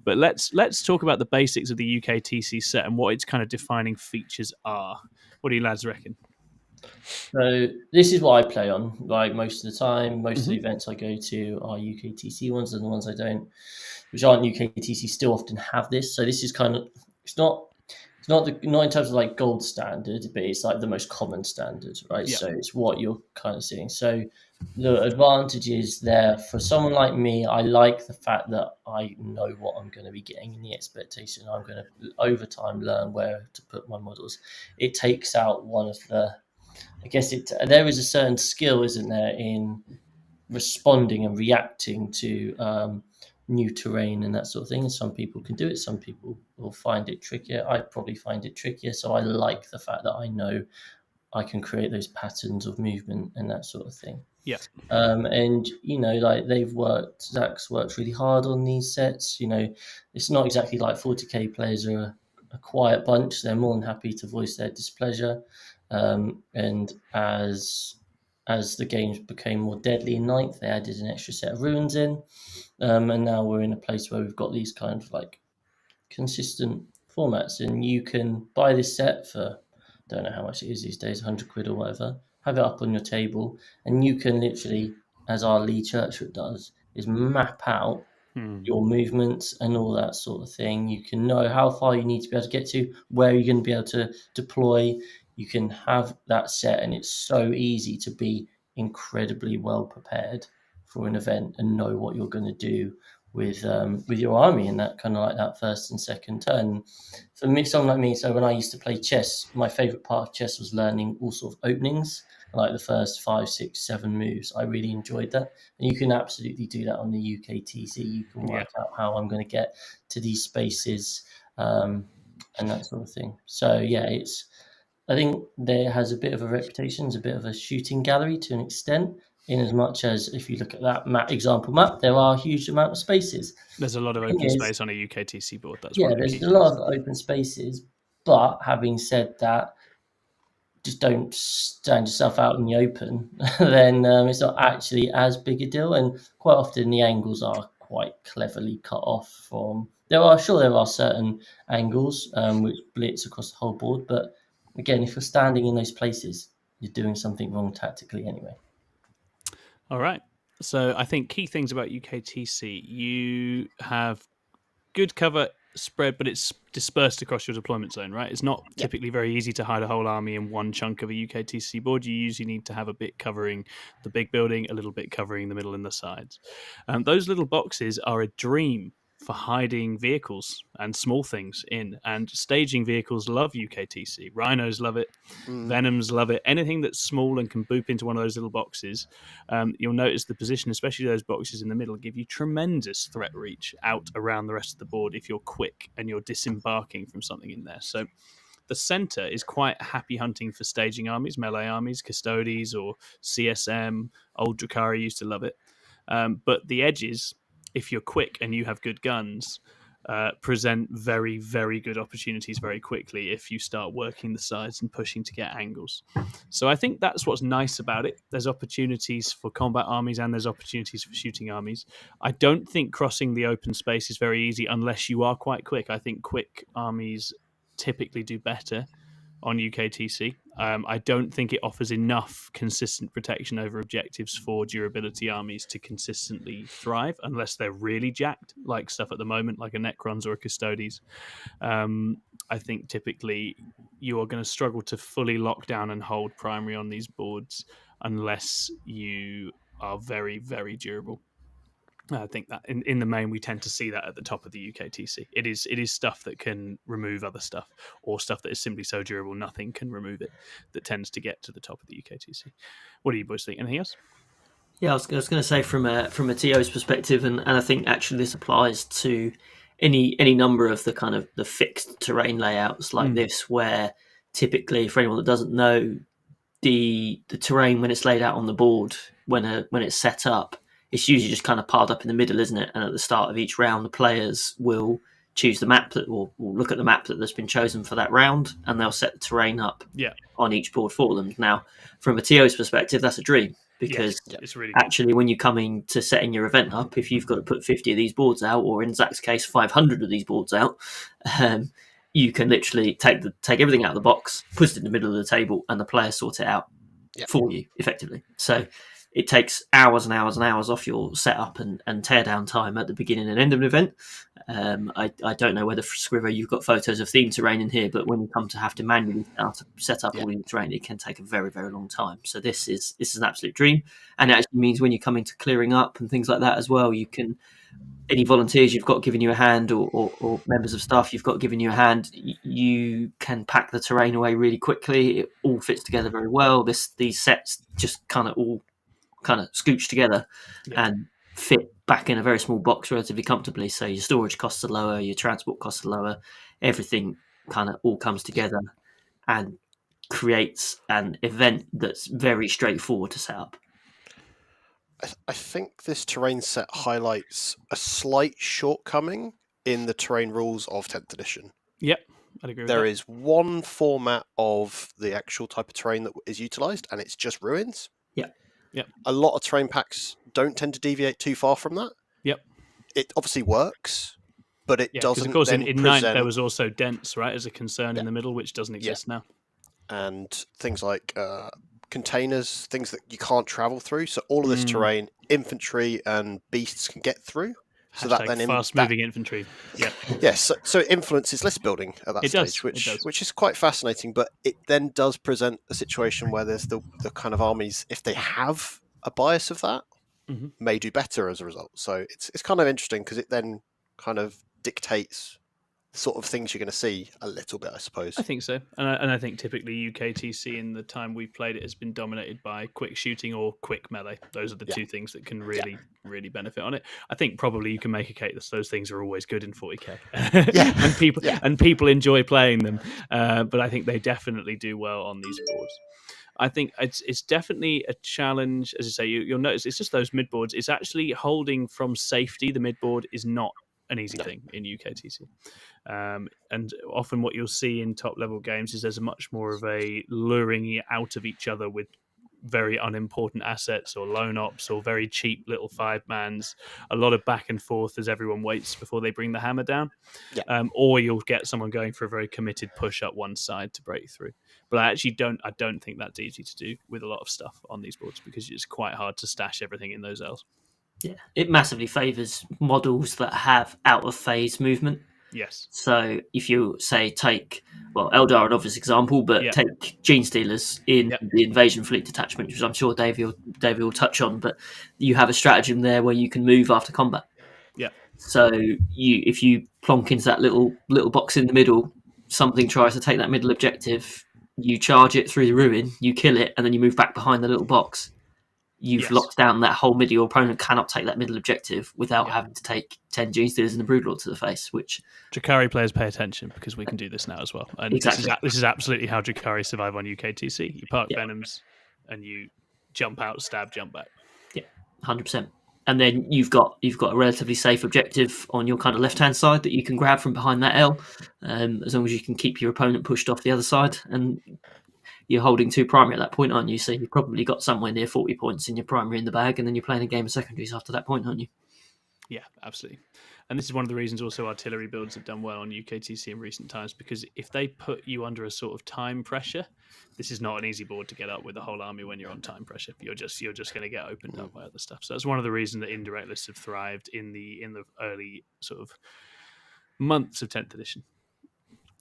But let's talk about the basics of the UKTC set and what its kind of defining features are. What do you lads reckon? So this is what I play on, like most of the time. Most of the events I go to are UKTC ones, and the ones I don't, which aren't UKTC, still often have this. So this is kind of not in terms of like gold standard, but it's like the most common standard, right? Yeah. So it's what you're kind of seeing. So the advantage is there for someone like me. I like the fact that I know what I'm going to be getting in the expectation. I'm going to over time learn where to put my models. It takes out one of the, I guess there is a certain skill, isn't there, in responding and reacting to new terrain and that sort of thing. And some people can do it. Some people will find it trickier. I probably find it trickier. So I like the fact that I know I can create those patterns of movement and that sort of thing. Yeah. And, like Zach's worked really hard on these sets. It's not exactly like 40k players are a quiet bunch. They're more than happy to voice their displeasure. And as the games became more deadly in ninth, they added an extra set of ruins in. And now we're in a place where we've got these kind of like consistent formats, and you can buy this set for, don't know how much it is these days, 100 quid or whatever, have it up on your table, and you can literally, as our Lee Churchwood does, is map out your movements and all that sort of thing. You can know how far you need to be able to get to, where you're going to be able to deploy. You can have that set, and it's so easy to be incredibly well prepared for an event and know what you're going to do with your army in that kind of like that first and second turn. For me, someone like me, so when I used to play chess, my favorite part of chess was learning all sort of openings, like the first 5, 6, 7 moves. I really enjoyed that, and you can absolutely do that on the UKTC. You can work out how I'm going to get to these spaces and that sort of thing. So yeah, I think there has a bit of a reputation as a bit of a shooting gallery to an extent, in as much as if you look at that example map, there are a huge amount of spaces. There's a lot of open space on a UKTC board. That's there's a lot of open spaces. But having said that, just don't stand yourself out in the open. Then it's not actually as big a deal. And quite often the angles are quite cleverly cut off from. There are certain angles which blitz across the whole board, but again, if you're standing in those places, you're doing something wrong tactically anyway. All right. So I think key things about UKTC, you have good cover spread, but it's dispersed across your deployment zone, right? It's not typically very easy to hide a whole army in one chunk of a UKTC board. You usually need to have a bit covering the big building, a little bit covering the middle and the sides. Those little boxes are a dream for hiding vehicles and small things in, and staging vehicles love UKTC. Rhinos love it. Venoms love it. Anything that's small and can boop into one of those little boxes, you'll notice the position, especially those boxes in the middle, give you tremendous threat reach out around the rest of the board if you're quick and you're disembarking from something in there. So the center is quite happy hunting for staging armies, melee armies, Custodes or CSM. Old Drakari used to love it. But the edges, if you're quick and you have good guns, present very, very good opportunities very quickly if you start working the sides and pushing to get angles. So I think that's what's nice about it. There's opportunities for combat armies and there's opportunities for shooting armies. I don't think crossing the open space is very easy unless you are quite quick. I think quick armies typically do better on UKTC. I don't think it offers enough consistent protection over objectives for durability armies to consistently thrive unless they're really jacked, like stuff at the moment, like a Necrons or a Custodes. I think typically you are going to struggle to fully lock down and hold primary on these boards unless you are very, very durable. I think that in the main we tend to see that at the top of the UKTC. It is stuff that can remove other stuff, or stuff that is simply so durable nothing can remove it, that tends to get to the top of the UKTC. What do you boys think? Anything else? Yeah, I was going to say from a TO's perspective, and I think actually this applies to any number of the kind of the fixed terrain layouts like this, where typically, for anyone that doesn't know, the terrain when it's laid out on the board, when it's set up, it's usually just kind of piled up in the middle, isn't it? And at the start of each round, the players will choose the map or look at the map that's been chosen for that round, and they'll set the terrain up on each board for them. Now, from a TO's perspective, that's a dream, because it's really good. Actually, when you're coming to setting your event up, if you've got to put 50 of these boards out, or in Zach's case, 500 of these boards out, you can literally take everything out of the box, put it in the middle of the table, and the players sort it out for you effectively. So it takes hours and hours and hours off your setup and teardown time at the beginning and end of an event. I don't know whether, Scrivo, you've got photos of themed terrain in here, but when you come to have to manually set up all the terrain, it can take a very, very long time. So this is an absolute dream. And it actually means when you come into clearing up and things like that as well, you can, any volunteers you've got giving you a hand, or members of staff you've got giving you a hand, you can pack the terrain away really quickly. It all fits together very well. These sets just kind of all scooch together and fit back in a very small box relatively comfortably. So your storage costs are lower, your transport costs are lower, everything kind of all comes together and creates an event that's very straightforward to set up. I think this terrain set highlights a slight shortcoming in the terrain rules of 10th edition. Yep, I'd agree with that. There is one format of the actual type of terrain that is utilised, and it's just ruins. Yep. A lot of terrain packs don't tend to deviate too far from that. Yep. It obviously works, but it doesn't. Of course, then in Ninth there was also dense, right, as a concern in the middle, which doesn't exist now. And things like containers, things that you can't travel through. So all of this terrain, infantry and beasts can get through. So that then fast-moving infantry. Yeah. Yes. So it influences list building at that stage, which is quite fascinating. But it then does present a situation where there's the kind of armies, if they have a bias of that, may do better as a result. So it's kind of interesting, because it then kind of dictates the sort of things you're going to see a little bit, I suppose. I think so, and I think typically UKTC in the time we've played it has been dominated by quick shooting or quick melee. Those are the two things that can really benefit on it. I think probably you can make a case that those things are always good in 40k, and people enjoy playing them. But I think they definitely do well on these boards. I think it's definitely a challenge. As I say, you'll notice it's just those mid boards. It's actually holding from safety. The mid board is not an easy thing in UKTC. And often what you'll see in top level games is there's much more of a luring out of each other with very unimportant assets or lone ops or very cheap little 5-mans, a lot of back and forth as everyone waits before they bring the hammer down. Or you'll get someone going for a very committed push up one side to break through. But I don't think that's easy to do with a lot of stuff on these boards, because it's quite hard to stash everything in those L's. Yeah, it massively favours models that have out of phase movement. Yes. So if you take Eldar, an obvious example, but take Gene Stealers in the Invasion Fleet Detachment, which I'm sure David will touch on. But you have a stratagem there where you can move after combat. Yeah. So if you plonk into that little box in the middle, something tries to take that middle objective, you charge it through the ruin, you kill it, and then you move back behind the little box. You've locked down that whole middle. Your opponent cannot take that middle objective without having to take 10 Gene Stealers and the Broodlord to the face. Which Drakari players pay attention, because we can do this now as well. And this is absolutely how Drakari survive on UKTC. You park Venoms and you jump out, stab, jump back. Yeah, 100%. And then you've got a relatively safe objective on your kind of left-hand side that you can grab from behind that L, as long as you can keep your opponent pushed off the other side. And you're holding 2 primary at that point, aren't you? So you've probably got somewhere near 40 points in your primary in the bag, and then you're playing a game of secondaries after that point, aren't you? Yeah, absolutely. And this is one of the reasons also artillery builds have done well on UKTC in recent times, because if they put you under a sort of time pressure, this is not an easy board to get up with the whole army when you're on time pressure. You're just going to get opened up by other stuff. So that's one of the reasons that indirect lists have thrived in the early sort of months of 10th edition.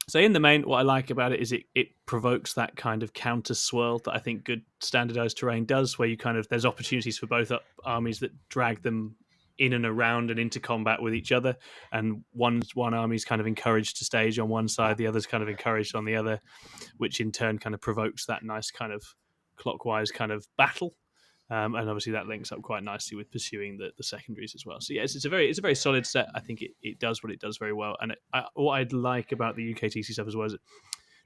So in the main, what I like about it is it provokes that kind of counter swirl that I think good standardized terrain does, where you there's opportunities for both armies that drag them in and around and into combat with each other, and one army's kind of encouraged to stage on one side, the other's kind of encouraged on the other, which in turn kind of provokes that nice kind of clockwise kind of battle. And obviously that links up quite nicely with pursuing the secondaries as well. So yes, it's a very solid set. I think it does what it does very well. And what I'd like about the UKTC stuff as well is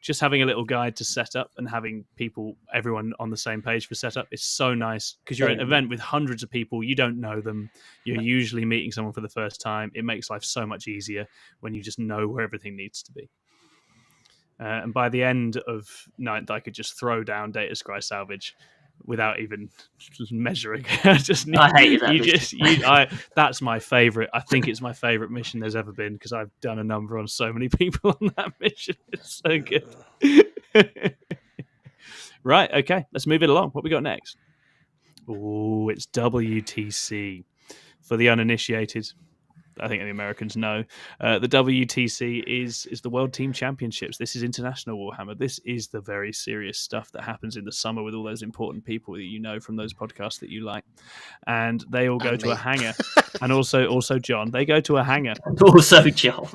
just having a little guide to set up and having everyone on the same page for setup is so nice, because you're at an event with hundreds of people, you don't know them, you're usually meeting someone for the first time. It makes life so much easier when you just know where everything needs to be. And by the end of 9th, I could just throw down Data Scry Salvage without even measuring. I hated that. That's my favorite. I think it's my favorite mission there's ever been, because I've done a number on so many people on that mission. It's so good. Right, okay, let's move it along. What we got next? Oh, it's WTC. For the uninitiated, I think the Americans know, the WTC is the World Team Championships. This is international Warhammer. This is the very serious stuff that happens in the summer with all those important people that you know from those podcasts that you like. And they all go to a hangar. And also John. They go to a hangar. Also John.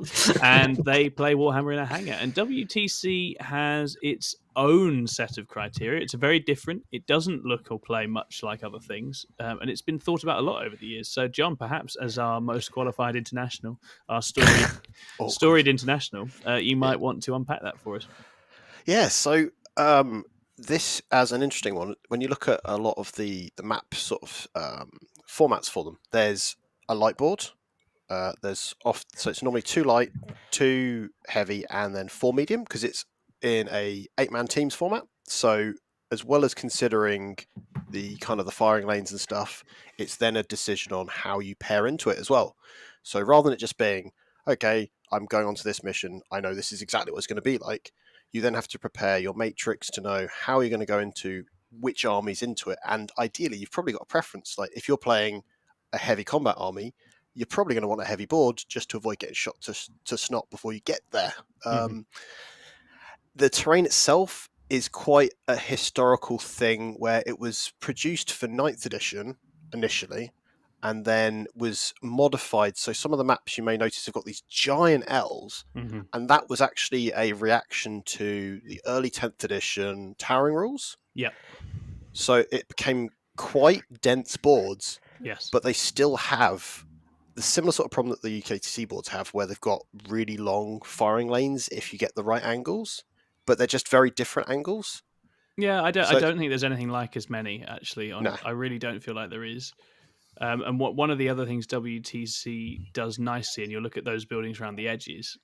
And they play Warhammer in a hangar. And WTC has its own set of criteria. It's very different. It doesn't look or play much like other things, and it's been thought about a lot over the years. So John, perhaps as our most qualified international, our storied international, you might want to unpack that for us. Yeah, so this as an interesting one, when you look at a lot of the map sort of formats for them, there's a light board, so it's normally 2 light, 2 heavy, and then 4 medium, because it's in a 8-man teams format. So as well as considering the kind of the firing lanes and stuff, it's then a decision on how you pair into it as well. So rather than it just being, okay, I'm going on to this mission, I know this is exactly what it's going to be like, you then have to prepare your matrix to know how you're going to go into which armies into it. And ideally, you've probably got a preference. Like if you're playing a heavy combat army, you're probably going to want a heavy board just to avoid getting shot to snot before you get there. The terrain itself is quite a historical thing, where it was produced for 9th edition initially, and then was modified. So some of the maps you may notice have got these giant L's, and that was actually a reaction to the early 10th edition towering rules. Yep. So it became quite dense boards, yes, but they still have the similar sort of problem that the UKTC boards have, where they've got really long firing lanes if you get the right angles, but they're just very different angles. Yeah, I don't think there's anything like as many, actually. No. I really don't feel like there is. And one of the other things WTC does nicely, and you'll look at those buildings around the edges,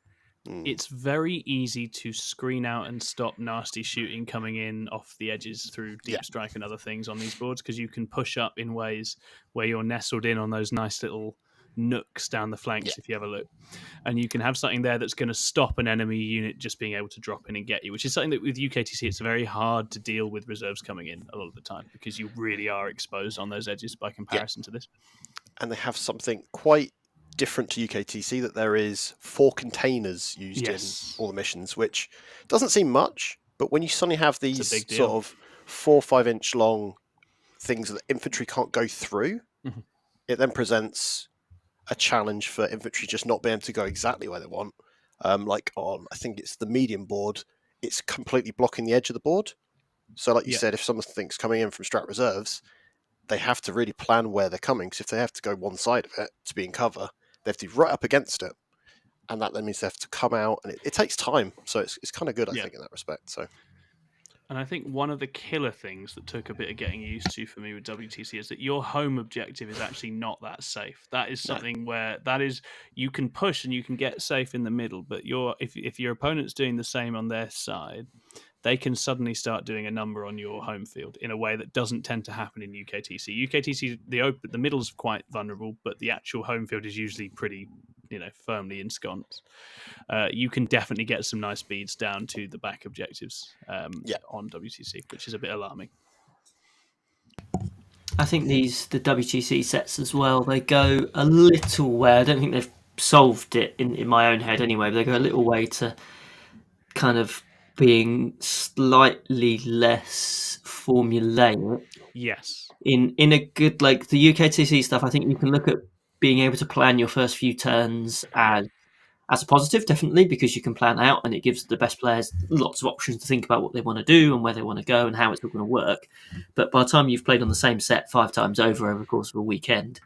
it's very easy to screen out and stop nasty shooting coming in off the edges through Deep Strike and other things on these boards, because you can push up in ways where you're nestled in on those nice little nooks down the flanks, if you have a look, and you can have something there that's going to stop an enemy unit just being able to drop in and get you, which is something that with UKTC it's very hard to deal with reserves coming in a lot of the time, because you really are exposed on those edges by comparison to this. And they have something quite different to UKTC, that there is 4 containers used in all the missions, which doesn't seem much, but when you suddenly have these sort of 4 or 5 inch long things that infantry can't go through, it then presents a challenge for infantry just not being able to go exactly where they want. Like on, I think it's the medium board, it's completely blocking the edge of the board. So like you said, if something's coming in from strat reserves, they have to really plan where they're coming, because if they have to go one side of it to be in cover, they have to be right up against it. And that then means they have to come out, and it takes time. So it's kind of good, I think, in that respect. So. And I think one of the killer things that took a bit of getting used to for me with WTC is that your home objective is actually not that safe. That is something where you can push and you can get safe in the middle, but if your opponent's doing the same on their side, they can suddenly start doing a number on your home field in a way that doesn't tend to happen in UKTC. UKTC, the middle's quite vulnerable, but the actual home field is usually pretty, firmly ensconced. You can definitely get some nice speeds down to the back objectives on WTC, which is a bit alarming. I think the WTC sets as well, they go a little way. I don't think they've solved it in my own head anyway, but they go a little way to kind of being slightly less formulaic. Yes. In a good, like the UKTC stuff, I think you can look at being able to plan your first few turns as a positive, definitely, because you can plan out and it gives the best players lots of options to think about what they want to do and where they want to go and how it's all going to work. But by the time you've played on the same set 5 times over the course of a weekend,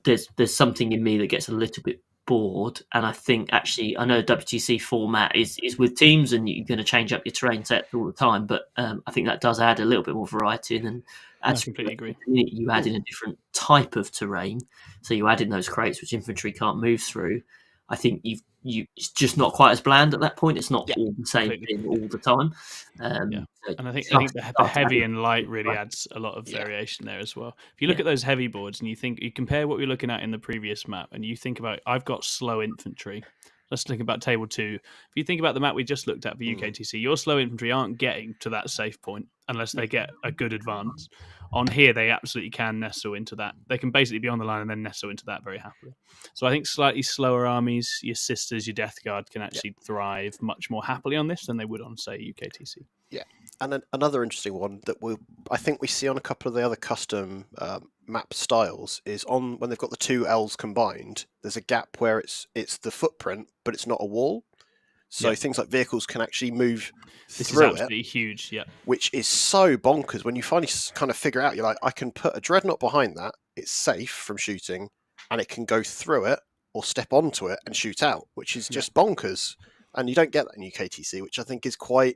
there's something in me that gets a little bit board, and I think actually I know the WTC format is with teams and you're going to change up your terrain sets all the time, but I think that does add a little bit more variety. And then I completely agree. You add in a different type of terrain, so you add in those crates which infantry can't move through. I think it's just not quite as bland at that point. It's not all the same thing all the time. And I think the heavy and light really adds a lot of variation there as well. If you look at those heavy boards and you compare what we were looking at in the previous map, and you think about, I've got slow infantry. Let's think about table 2. If you think about the map we just looked at for UKTC, your slow infantry aren't getting to that safe point unless they get a good advance. On here, they absolutely can nestle into that. They can basically be on the line and then nestle into that very happily. So I think slightly slower armies, your sisters, your Death Guard, can actually thrive much more happily on this than they would on, say, UKTC. Yeah, and another interesting one that I think we see on a couple of the other custom map styles is on when they've got the two L's combined. There's a gap where it's the footprint, but it's not a wall. So things like vehicles can actually move through it. This is absolutely huge, which is so bonkers. When you finally kind of figure out, you're like, I can put a dreadnought behind that. It's safe from shooting, and it can go through it or step onto it and shoot out, which is just bonkers. And you don't get that in UKTC, which I think is quite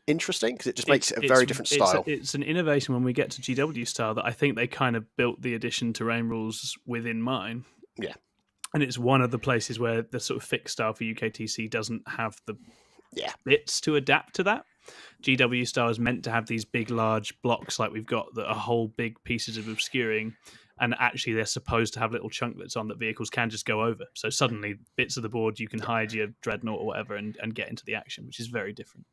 interesting because it just makes it a very different style. It's an innovation when we get to GW style that I think they kind of built the addition terrain rules within mine. Yeah. And it's one of the places where the sort of fixed style for UKTC doesn't have the bits to adapt to that. GW style is meant to have these big, large blocks like we've got that are whole big pieces of obscuring, and actually they're supposed to have little chunklets on that vehicles can just go over. So suddenly bits of the board you can hide your dreadnought or whatever and get into the action, which is very different.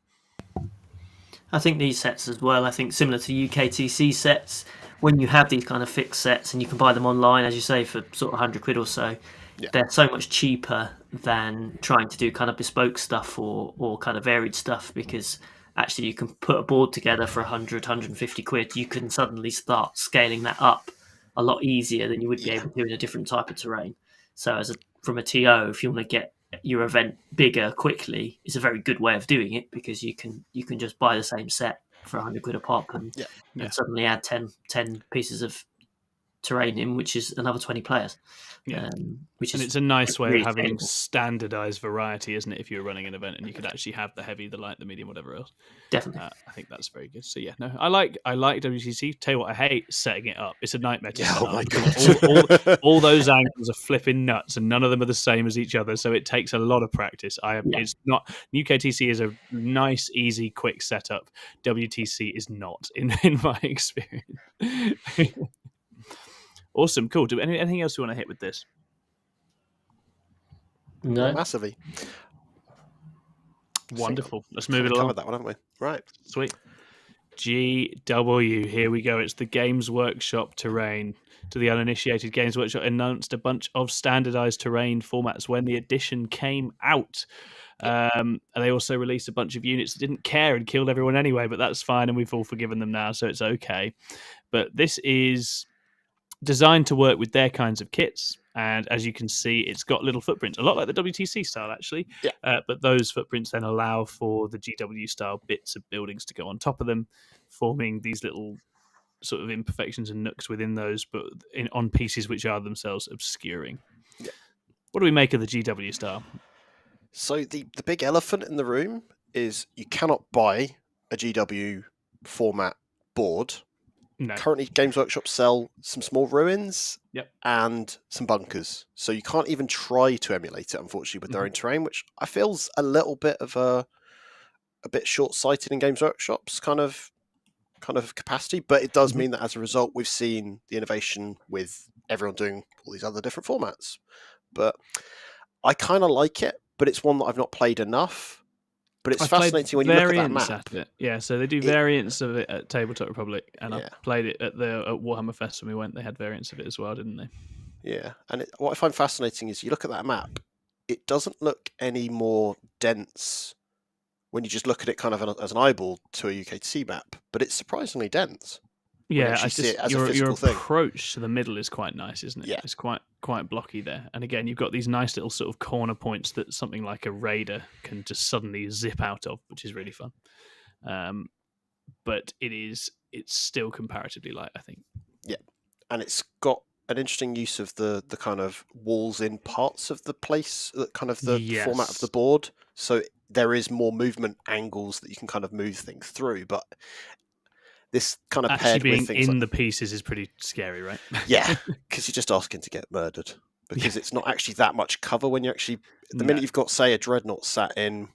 I think these sets as well, I think similar to UKTC sets, when you have these kind of fixed sets and you can buy them online, as you say, for sort of 100 quid or so, they're so much cheaper than trying to do kind of bespoke stuff or kind of varied stuff, because actually you can put a board together for 100, 150 quid. You can suddenly start scaling that up a lot easier than you would be able to in a different type of terrain. So from a TO, if you want to get your event bigger quickly, it's a very good way of doing it, because you can just buy the same set for 100 quid a pop and suddenly add 10 pieces of terrain in, which is another 20 players. It's a nice way of having standardized variety, isn't it? If you're running an event and you could actually have the heavy, the light, the medium, whatever else. Definitely. I think that's very good. So I like WTC. Tell you what, I hate setting it up. It's a nightmare to set up. My God. all those angles are flipping nuts, and none of them are the same as each other. So it takes a lot of practice. It's not. UKTC is a nice, easy, quick setup. WTC is not, in my experience. Awesome, cool. Do anything else you want to hit with this? No, massively. Wonderful. Let's move it along. Covered that one, haven't we? Right. Sweet. GW. Here we go. It's the Games Workshop terrain. To the uninitiated, Games Workshop announced a bunch of standardized terrain formats when the edition came out. And they also released a bunch of units that didn't care and killed everyone anyway, but that's fine, and we've all forgiven them now, so it's okay. But this is designed to work with their kinds of kits, and as you can see, it's got little footprints, a lot like the WTC style actually, but those footprints then allow for the GW style bits of buildings to go on top of them, forming these little sort of imperfections and nooks within those, but on pieces which are themselves obscuring. What do we make of the GW style? So the big elephant in the room is you cannot buy a GW format board. No. Currently, Games Workshop sell some small ruins and some bunkers. So you can't even try to emulate it, unfortunately, with their own terrain, which I feel's a little bit of a bit short-sighted in Games Workshop's kind of capacity. But it does mean that as a result, we've seen the innovation with everyone doing all these other different formats. But I kind of like it, but it's one that I've not played enough. But it's fascinating when you look at that map. Yeah, so they do variants of it at Tabletop Republic, and I played it at Warhammer Fest when we went. They had variants of it as well, didn't they? Yeah, and what I find fascinating is you look at that map, it doesn't look any more dense when you just look at it kind of as an eyeball to a UKTC map, but it's surprisingly dense. Yeah, your thing. approach to the middle is quite nice, isn't it? Yeah. It's quite blocky there. And again, you've got these nice little sort of corner points that something like a raider can just suddenly zip out of, which is really fun. But it's still comparatively light, I think. Yeah, and it's got an interesting use of the kind of walls in parts of the place, kind of the format of the board. So there is more movement angles that you can kind of move things through, but this kind of actually paired being with things in like, the pieces is pretty scary, right? yeah, because you're just asking to get murdered, because it's not actually that much cover when you actually, the minute you've got, say, a dreadnought sat in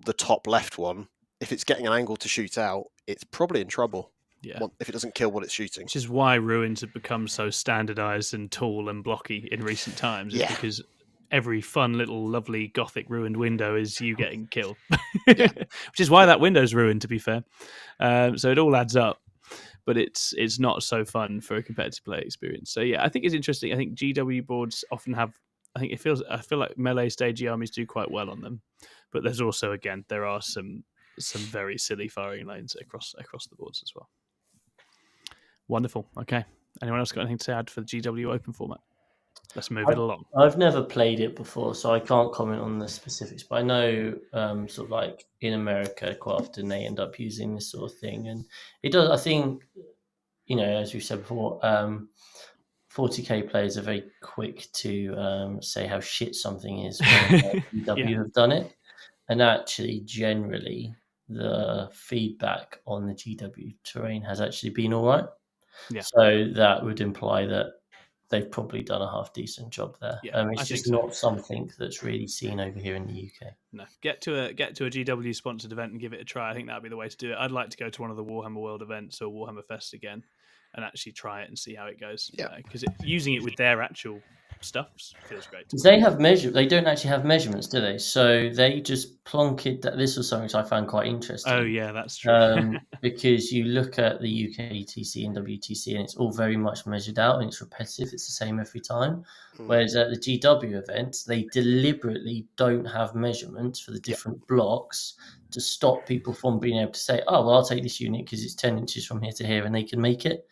the top left one, if it's getting an angle to shoot out, it's probably in trouble. Yeah, if it doesn't kill what it's shooting. Which is why ruins have become so standardized and tall and blocky in recent times. Is because every fun little lovely gothic ruined window is you getting killed. Which is why that window's ruined, to be fair. So it all adds up, but it's not so fun for a competitive play experience. So yeah, I think it's interesting. I think GW boards often have, I feel like melee stagey armies do quite well on them, but there's also, again, there are some very silly firing lanes across the boards as well. Wonderful. Okay. Anyone else got anything to add for the GW Open format? Let's move it along. I've never played it before, so I can't comment on the specifics. But I know, sort of like in America, quite often they end up using this sort of thing, and it does. I think, as we said before, 40k players are very quick to say how shit something is when GW have done it, and actually, generally, the feedback on the GW terrain has actually been all right. Yeah. So that would imply that they've probably done a half decent job there. Yeah, It's just not something that's really seen over here in the UK. No, get to a GW sponsored event and give it a try. I think that'd be the way to do it. I'd like to go to one of the Warhammer World events or Warhammer Fest again, and actually try it and see how it goes. Yeah, because using it with their actual stuff feels great. They have They don't actually have measurements, do they? So they just plonk it. This was something I found quite interesting. Oh yeah, that's true. Because you look at the UKTC and WTC, and it's all very much measured out, and it's repetitive. It's the same every time. Whereas at the GW event, they deliberately don't have measurements for the different blocks to stop people from being able to say, "Oh, well, I'll take this unit because it's 10 inches from here to here," and they can make it.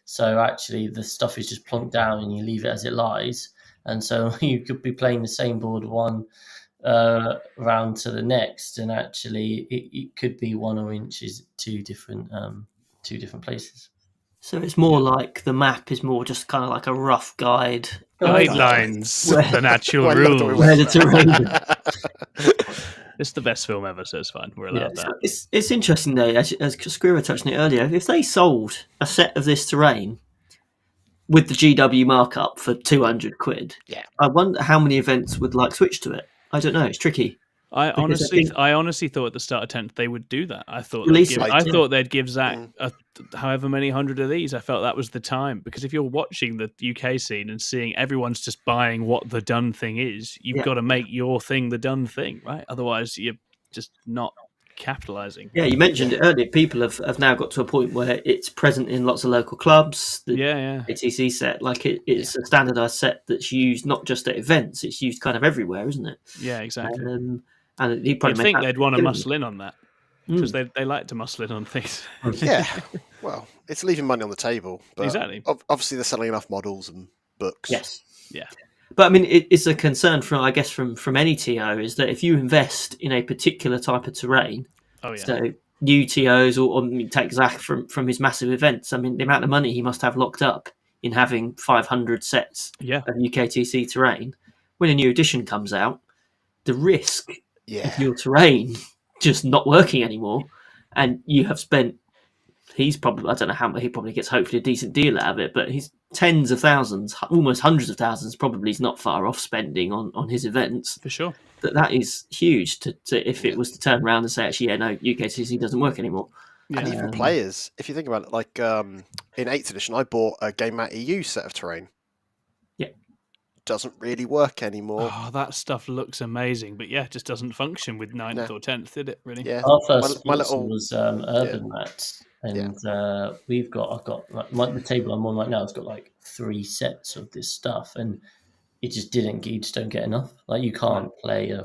So actually, the stuff is just plonked down, and you leave it as it lies. And so you could be playing the same board one round to the next, and actually it could be 1 or inches two different places. So it's more like the map is more just kind of like a rough guidelines than actual rules. Where the terrain. It's the best film ever, so it's fine. We're allowed that. It's interesting though, as Scrivo touched on it earlier. If they sold a set of this terrain with the GW markup for 200 quid, I wonder how many events would switch to it. I don't know. It's tricky. I honestly thought at the start of 10th they would do that. I thought they'd give Zach however many hundred of these. I felt that was the time, because if you're watching the UK scene and seeing everyone's just buying what the done thing is, you've got to make your thing the done thing, right? Otherwise, you're just not capitalizing. Yeah, you mentioned it earlier. People have now got to a point where it's present in lots of local clubs. The ATC set, it's a standardized set that's used not just at events; it's used kind of everywhere, isn't it? Yeah, exactly. And you probably think they'd want to muscle in on that, because they like to muscle in on things. Yeah, well, it's leaving money on the table. But exactly. Obviously, they're selling enough models and books. Yes. Yeah. But I mean, it's a concern from any TO is that if you invest in a particular type of terrain, so new TOs or take Zach from his massive events, I mean, the amount of money he must have locked up in having 500 sets of UKTC terrain, when a new edition comes out, the risk of your terrain just not working anymore, and you have spent, he's probably, I don't know how much, he probably gets hopefully a decent deal out of it, but he's tens of thousands, almost hundreds of thousands, probably is not far off spending on his events. For sure. That is huge to if it was to turn around and say, actually, no, UKTC doesn't work anymore. And even players, if you think about it, in 8th edition, I bought a Game Mat EU set of terrain. Yeah. Doesn't really work anymore. Oh, that stuff looks amazing, but it just doesn't function with 9th or 10th, did it, really? Yeah. Our first sponsor was Urban Mats, and I've got the table I'm on right now has got 3 sets of this stuff, and you just don't get enough. You can't play a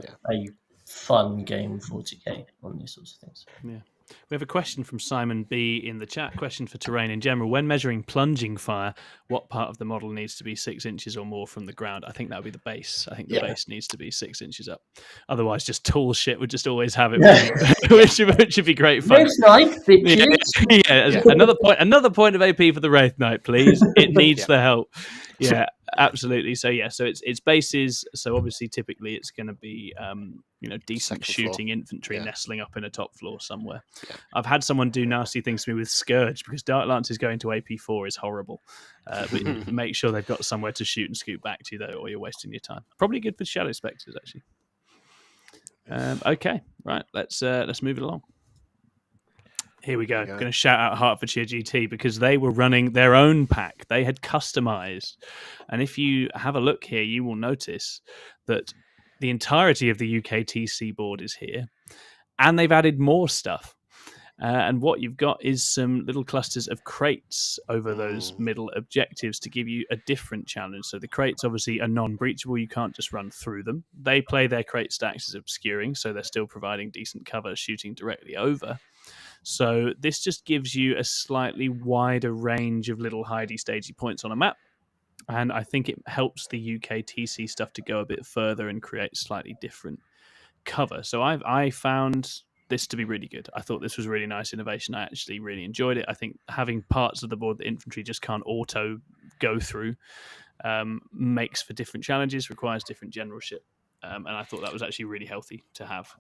fun game 40k on these sorts of things. Yeah. We have a question from Simon B in the chat. Question for terrain in general. When measuring plunging fire, what part of the model needs to be 6 inches or more from the ground? I think that would be the base. I think the base needs to be 6 inches up. Otherwise, just tall shit would just always have it, which would be great fun. Wraith Knight, bitches. Yeah. Another point of AP for the Wraith Knight, please. It needs the help. Yeah, absolutely. So it's bases. So obviously, typically, it's going to be decent shooting infantry nestling up in a top floor somewhere. Yeah. I've had someone do nasty things to me with Scourge because Dark Lances going to AP4 is horrible. But make sure they've got somewhere to shoot and scoot back to, though, or you're wasting your time. Probably good for Shadow Spectres, actually. Okay, right. Let's move it along. Here we go. I'm going to shout out Hertfordshire GT because they were running their own pack. They had customized. And if you have a look here, you will notice that the entirety of the UKTC board is here. And they've added more stuff. And what you've got is some little clusters of crates over those middle objectives to give you a different challenge. So the crates obviously are non-breachable. You can't just run through them. They play their crate stacks as obscuring, so they're still providing decent cover shooting directly over. So this just gives you a slightly wider range of little hidey stagey points on a map. And I think it helps the UKTC stuff to go a bit further and create slightly different cover. So I found this to be really good. I thought this was a really nice innovation. I actually really enjoyed it. I think having parts of the board that infantry just can't auto go through makes for different challenges, requires different generalship. And I thought that was actually really healthy to have.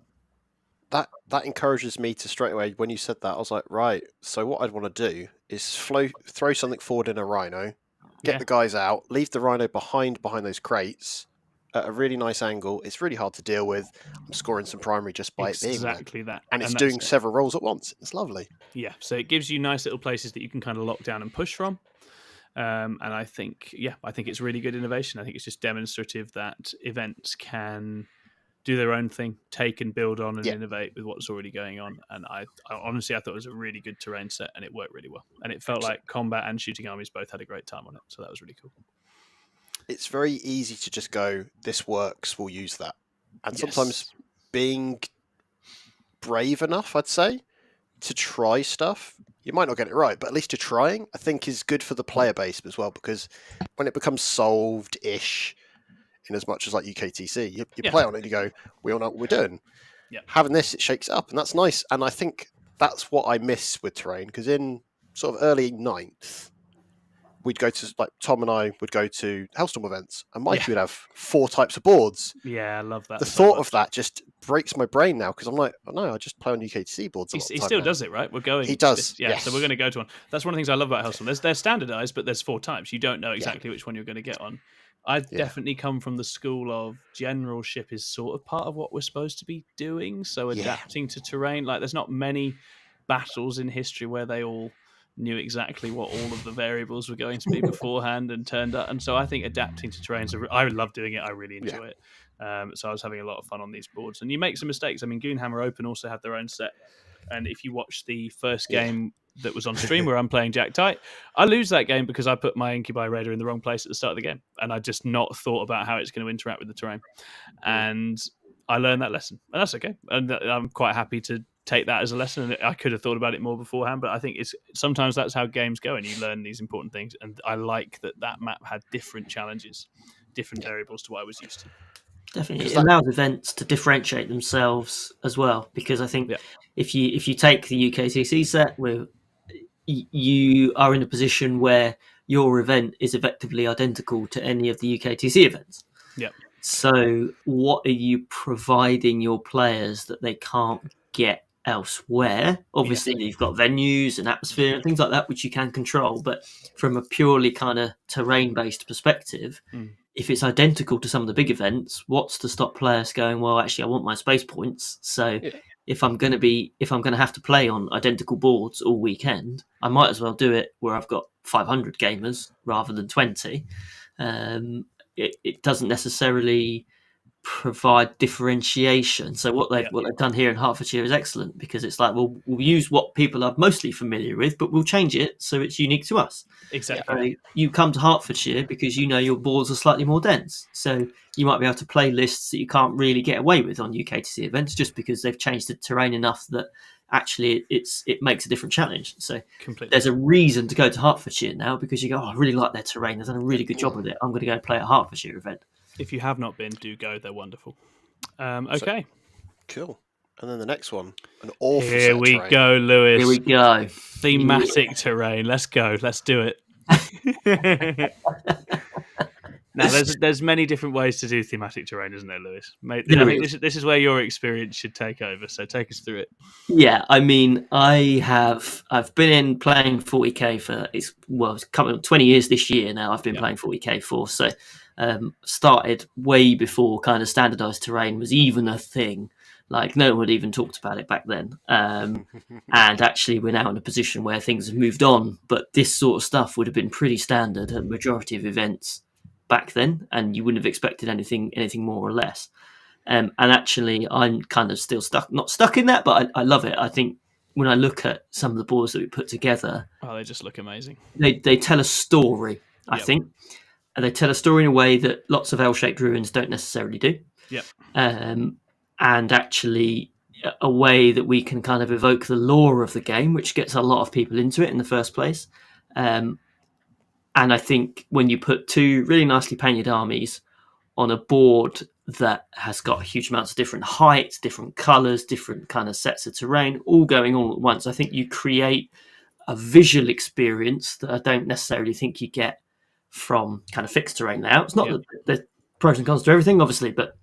That encourages me to straight away, when you said that, I was like, right, so what I'd want to do is throw something forward in a rhino, get the guys out, leave the rhino behind those crates at a really nice angle. It's really hard to deal with. I'm scoring some primary just by it being exactly that. And it's doing several rolls at once. It's lovely. Yeah, so it gives you nice little places that you can kind of lock down and push from. And I think it's really good innovation. I think it's just demonstrative that events can do their own thing, take and build on and innovate with what's already going on. And I honestly thought it was a really good terrain set and it worked really well. And it felt like combat and shooting armies both had a great time on it. So that was really cool. It's very easy to just go, this works, we'll use that. And sometimes being brave enough, I'd say, to try stuff, you might not get it right, but at least you're trying, I think is good for the player base as well, because when it becomes solved-ish, in as much as like UKTC, you play on it and you go, we all know what we're doing. Yep. Having this, it shakes it up, and that's nice. And I think that's what I miss with terrain, because in sort of early 9th, we'd go to, like Tom and I would go to Hellstorm events, and Mikey would have 4 types of boards. Yeah, I love that. The thought of that just breaks my brain now, because I'm like, oh no, I just play on UKTC boards. He still does it, right? We're going. He does. Yes. So we're going to go to one. That's one of the things I love about Hellstorm. They're standardized, but there's 4 types. You don't know exactly which one you're going to get on. I've definitely come from the school of generalship is sort of part of what we're supposed to be doing. So adapting to terrain, like there's not many battles in history where they all knew exactly what all of the variables were going to be beforehand and turned up. And so I think adapting to terrain, I love doing it. I really enjoy it. So I was having a lot of fun on these boards. And you make some mistakes. I mean, Goonhammer Open also have their own set. And if you watch the first game that was on stream where I'm playing Jack Tight, I lose that game because I put my Incubi Raider in the wrong place at the start of the game. And I just not thought about how it's going to interact with the terrain. And I learned that lesson. And that's okay. And I'm quite happy to take that as a lesson. And I could have thought about it more beforehand, but I think sometimes that's how games go and you learn these important things. And I like that map had different challenges, different variables to what I was used to. Definitely, it allows events to differentiate themselves as well, because I think if you take the UKTC set, where you are in a position where your event is effectively identical to any of the UKTC events. Yeah. So, what are you providing your players that they can't get elsewhere? Obviously, you've got venues and atmosphere and things like that, which you can control. But from a purely kind of terrain-based perspective, if it's identical to some of the big events, what's to stop players going, well, actually, I want my space points. So if I'm going to have to play on identical boards all weekend, I might as well do it where I've got 500 gamers rather than 20. It doesn't necessarily provide differentiation. So what they've done here in Hertfordshire is excellent, because it's like, well, we'll use what people are mostly familiar with, but we'll change it so it's unique to us. Exactly. So you come to Hertfordshire because you know your boards are slightly more dense. So you might be able to play lists that you can't really get away with on UKTC events, just because they've changed the terrain enough that actually it makes a different challenge. So Completely. There's a reason to go to Hertfordshire now, because you go, I really like their terrain. They've done a really good job with it. I'm going to go play a Hertfordshire event. If you have not been, do go. They're wonderful. Okay. Cool. And then the next one, an awful Here set of we terrain. go, Lewis. Here we go. Thematic terrain. Let's go. Let's do it. Now, there's many different ways to do thematic terrain, isn't there, Lewis? Mate, I think this is where your experience should take over. So take us through it. Yeah, I mean, I've been in playing 40k for it's coming up 20 years this year now. I've been playing 40k for, so started way before kind of standardized terrain was even a thing. Like no one had even talked about it back then. And actually, we're now in a position where things have moved on. But this sort of stuff would have been pretty standard at the majority of events back then, and you wouldn't have expected anything more or less. And actually, I'm kind of still not stuck in that, but I love it. I think when I look at some of the boards that we put together, they just look amazing. They tell a story, I think, and they tell a story in a way that lots of L-shaped ruins don't necessarily do. Yep. And actually, a way that we can kind of evoke the lore of the game, which gets a lot of people into it in the first place. And I think when you put two really nicely painted armies on a board that has got huge amounts of different heights, different colours, different kind of sets of terrain, all going on at once, I think you create a visual experience that I don't necessarily think you get from kind of fixed terrain now. It's not that there's pros and cons to everything, obviously, but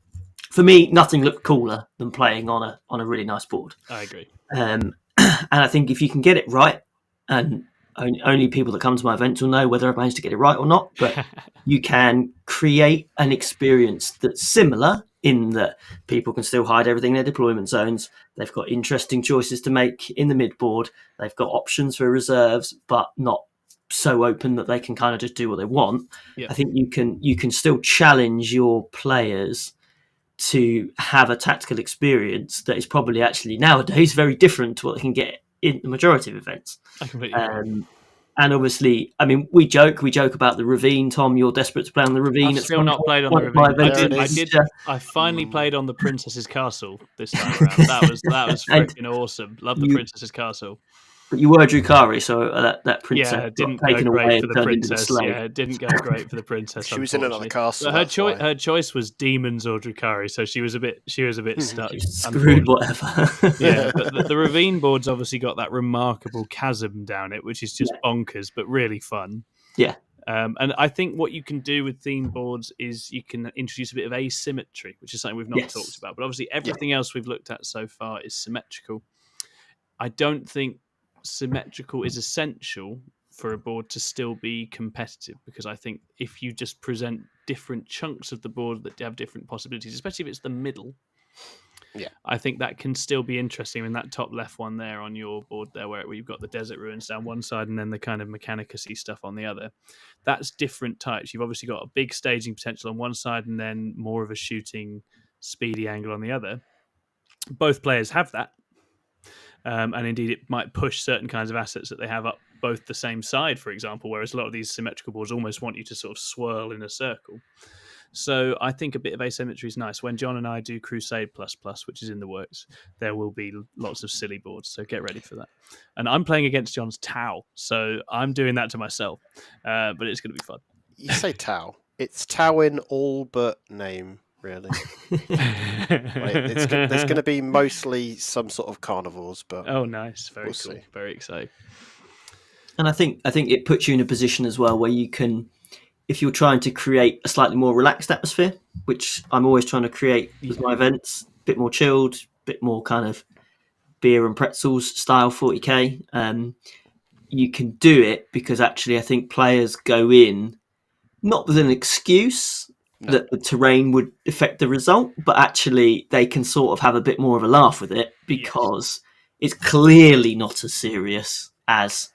for me, nothing looked cooler than playing on a really nice board. I agree. And I think if you can get it right, and only people that come to my events will know whether I've managed to get it right or not, but you can create an experience that's similar in that people can still hide everything in their deployment zones. They've got interesting choices to make in the mid-board. They've got options for reserves, but not so open that they can kind of just do what they want. I think you can still challenge your players to have a tactical experience that is probably actually nowadays very different to what they can get in the majority of events. I completely agree. And obviously, I mean, we joke about the ravine. Tom, you're desperate to play on the ravine. I've still not played on the ravine. I finally played on the Princess's Castle this time around. That was freaking awesome. Love the Princess's Castle. But you were Drukari, so that princess didn't got taken go great away for and the turned into the princess. slave. Yeah, it didn't go great for the princess. She was in another castle. So her choice was demons or Drukari, so she was a bit stuck. Screwed, whatever. Yeah, but the ravine board's obviously got that remarkable chasm down it, which is just bonkers, but really fun. Yeah. And I think what you can do with theme boards is you can introduce a bit of asymmetry, which is something we've not talked about. But obviously everything else we've looked at so far is symmetrical. I don't think symmetrical is essential for a board to still be competitive, because I think if you just present different chunks of the board that have different possibilities, especially if it's the middle, I think that can still be interesting. In that top left one there on your board there, where you've got the desert ruins down one side and then the kind of Mechanicus-y stuff on the other, that's different types. You've obviously got a big staging potential on one side and then more of a shooting speedy angle on the other. Both players have that. And indeed, it might push certain kinds of assets that they have up both the same side, for example, whereas a lot of these symmetrical boards almost want you to sort of swirl in a circle. So I think a bit of asymmetry is nice. When John and I do Crusade++, which is in the works, there will be lots of silly boards, so get ready for that. And I'm playing against John's Tau, so I'm doing that to myself, but it's going to be fun. You say Tau. It's Tau in all but name. Really, there's going to be mostly some sort of carnivores, but nice, very cool, see. Very exciting. And I think it puts you in a position as well where you can, if you're trying to create a slightly more relaxed atmosphere, which I'm always trying to create with my events, a bit more chilled, a bit more kind of beer and pretzels style 40k. You can do it because actually I think players go in not with an excuse that the terrain would affect the result, but actually they can sort of have a bit more of a laugh with it because it's clearly not as serious as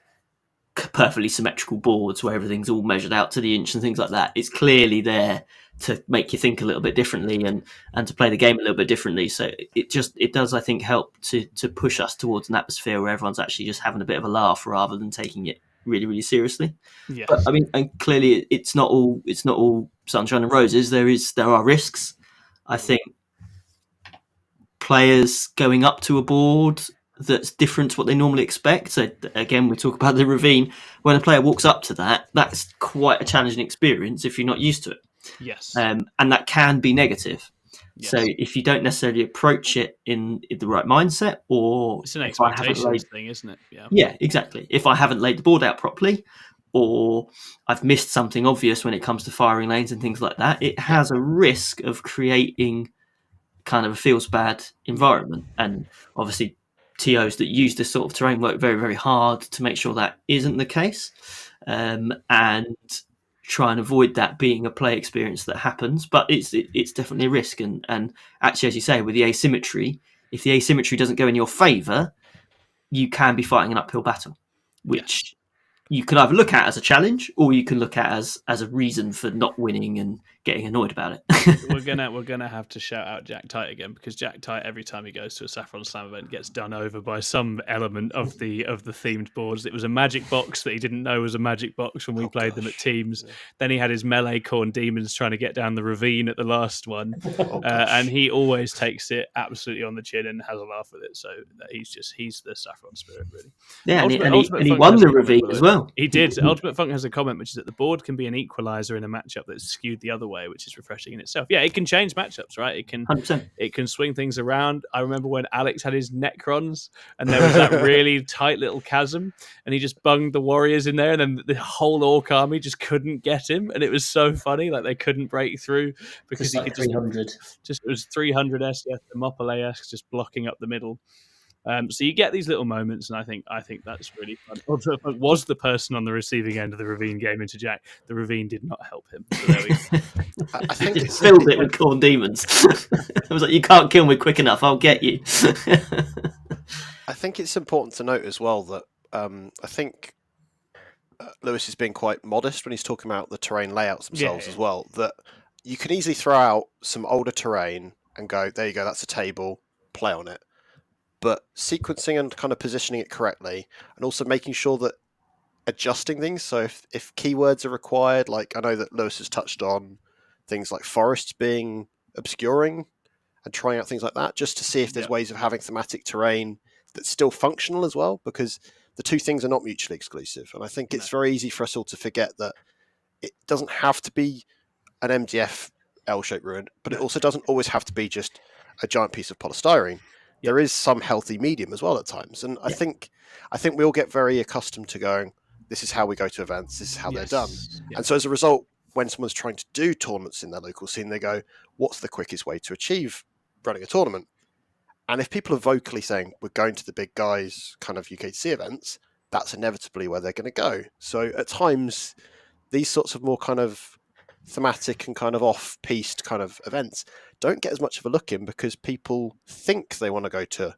perfectly symmetrical boards where everything's all measured out to the inch and things like that. It's clearly there to make you think a little bit differently and to play the game a little bit differently. So it does, I think, help to push us towards an atmosphere where everyone's actually just having a bit of a laugh rather than taking it really, really seriously. Yes. But I mean, and clearly it's not all sunshine and roses. There are risks. I think players going up to a board that's different to what they normally expect. So again, we talk about the ravine. When a player walks up to that, that's quite a challenging experience if you're not used to it. Yes. And that can be negative. Yes. So if you don't necessarily approach it in the right mindset, or it's an expectations thing, isn't it? Yeah, exactly. If I haven't laid the board out properly, or I've missed something obvious when it comes to firing lanes and things like that, it has a risk of creating kind of a feels bad environment. And obviously TOs that use this sort of terrain work very, very hard to make sure that isn't the case, and try and avoid that being a play experience that happens. But it's definitely a risk. And actually, as you say, with the asymmetry, if the asymmetry doesn't go in your favour, you can be fighting an uphill battle, which you can either look at as a challenge, or you can look at as a reason for not winning and getting annoyed about it. we're gonna have to shout out Jack Tight again, because Jack Tight, every time he goes to a Saffron Slam event, gets done over by some element of the themed boards. It was a magic box that he didn't know was a magic box when we played them at teams. Yeah. Then he had his melee corn demons trying to get down the ravine at the last one, and he always takes it absolutely on the chin and has a laugh with it. So he's the Saffron spirit, really. Yeah, and he won the ravine as well. He did. Ultimate Funk has a comment, which is that the board can be an equalizer in a matchup that's skewed the other way, which is refreshing in itself. Yeah, it can change matchups, right? It can 100%. It can swing things around. I remember when Alex had his Necrons, and there was that really tight little chasm, and he just bunged the warriors in there, and then the whole orc army just couldn't get him, and it was so funny. Like, they couldn't break through because he could 300. It was 300 SES, the Mopale-esque, just blocking up the middle. So you get these little moments, and I think that's really fun. Also, was the person on the receiving end of the ravine game into Jack. The ravine did not help him. So there we go. I think it filled it with corn demons. It was like, you can't kill me quick enough, I'll get you. I think it's important to note as well that I think Lewis is being quite modest when he's talking about the terrain layouts themselves as well. That you can easily throw out some older terrain and go, there you go, that's a table, play on it. But sequencing and kind of positioning it correctly, and also making sure that adjusting things. So if keywords are required, like I know that Lewis has touched on things like forests being obscuring, and trying out things like that, just to see if there's ways of having thematic terrain that's still functional as well, because the two things are not mutually exclusive. And I think it's very easy for us all to forget that it doesn't have to be an MDF L-shaped ruin, but it also doesn't always have to be just a giant piece of polystyrene. There is some healthy medium as well at times, and I think we all get very accustomed to going, this is how we go to events, this is how they're done. And so as a result, when someone's trying to do tournaments in their local scene, they go, what's the quickest way to achieve running a tournament? And if people are vocally saying we're going to the big guys kind of UKTC events, that's inevitably where they're going to go. So at times, these sorts of more kind of thematic and kind of off-piste kind of events don't get as much of a look in, because people think they want to go to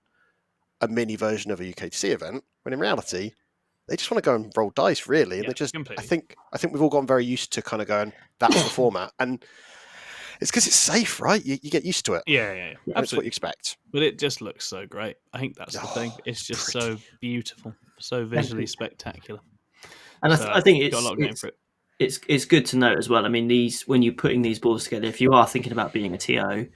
a mini version of a UKTC event, when in reality they just want to go and roll dice, really. And they just completely. I think we've all gotten very used to kind of going, that's the format, and it's because it's safe, right? You get used to it. Yeah. That's what you expect. But it just looks so great. I think that's the thing. It's just pretty. So beautiful, so visually spectacular. And I think it's got a lot going for it. It's good to note as well. I mean, when you're putting these boards together, if you are thinking about being a TO,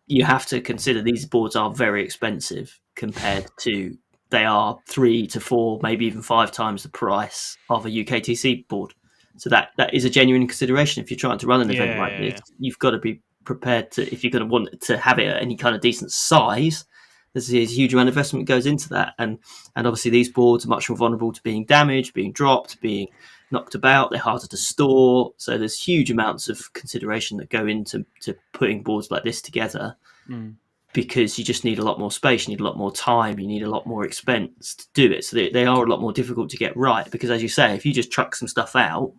you have to consider these boards are very expensive compared to, they are 3 to 4, maybe even 5 times the price of a UKTC board. So that is a genuine consideration. If you're trying to run an event like this, you've got to be prepared to, if you're going to want to have it at any kind of decent size, there's a huge amount of investment goes into that. And obviously these boards are much more vulnerable to being damaged, being dropped, being knocked about. They're harder to store. So there's huge amounts of consideration that go into putting boards like this together, because you just need a lot more space, you need a lot more time, you need a lot more expense to do it. So they are a lot more difficult to get right, because as you say, if you just chuck some stuff out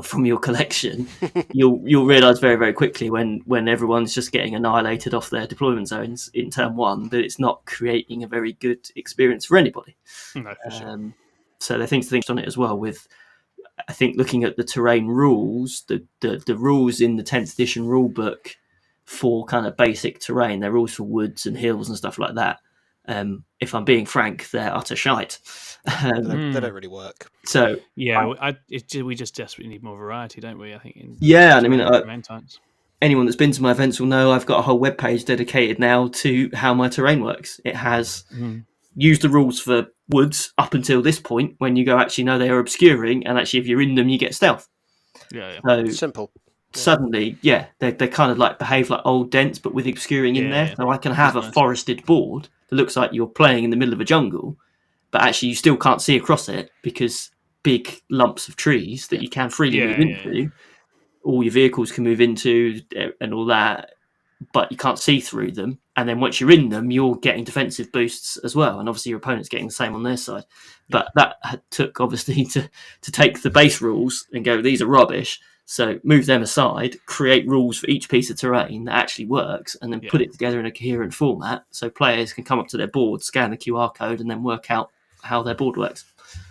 from your collection, you'll realise very, very quickly when everyone's just getting annihilated off their deployment zones in turn one, that it's not creating a very good experience for anybody. No, for sure. So there are things to think on it as well, with, I think, looking at the terrain rules, the rules in the 10th edition rule book for kind of basic terrain, they're rules for woods and hills and stuff like that. If I'm being frank, they're utter shite. They don't really work. So we just desperately need more variety, don't we? I think. And I mean, anyone that's been to my events will know I've got a whole webpage dedicated now to how my terrain works. It has use the rules for woods up until this point when you go, actually, no, they are obscuring, and actually if you're in them, you get stealth. Yeah. So simple. Suddenly, they kind of like behave like old dents, but with obscuring in there. So I can have a forested board that looks like you're playing in the middle of a jungle, but actually you still can't see across it because big lumps of trees that you can freely move into, all your vehicles can move into and all that, but you can't see through them. And then once you're in them, you're getting defensive boosts as well. And obviously your opponent's getting the same on their side. But that took obviously to take the base rules and go, these are rubbish. So move them aside, create rules for each piece of terrain that actually works, and then put it together in a coherent format so players can come up to their board, scan the QR code, and then work out how their board works.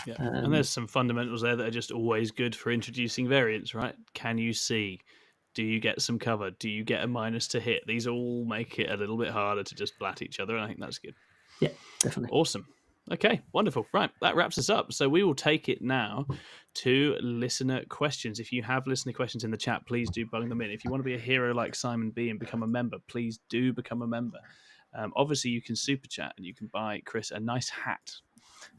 Yeah. And there's some fundamentals there that are just always good for introducing variants, right? Can you see? Do you get some cover? Do you get a minus to hit? These all make it a little bit harder to just blat each other, and I think that's good. Yeah, definitely. Awesome. Okay, wonderful. Right, that wraps us up. So we will take it now to listener questions. If you have listener questions in the chat, please do bung them in. If you want to be a hero like Simon B and become a member, please do become a member. Obviously, you can super chat and you can buy Chris a nice hat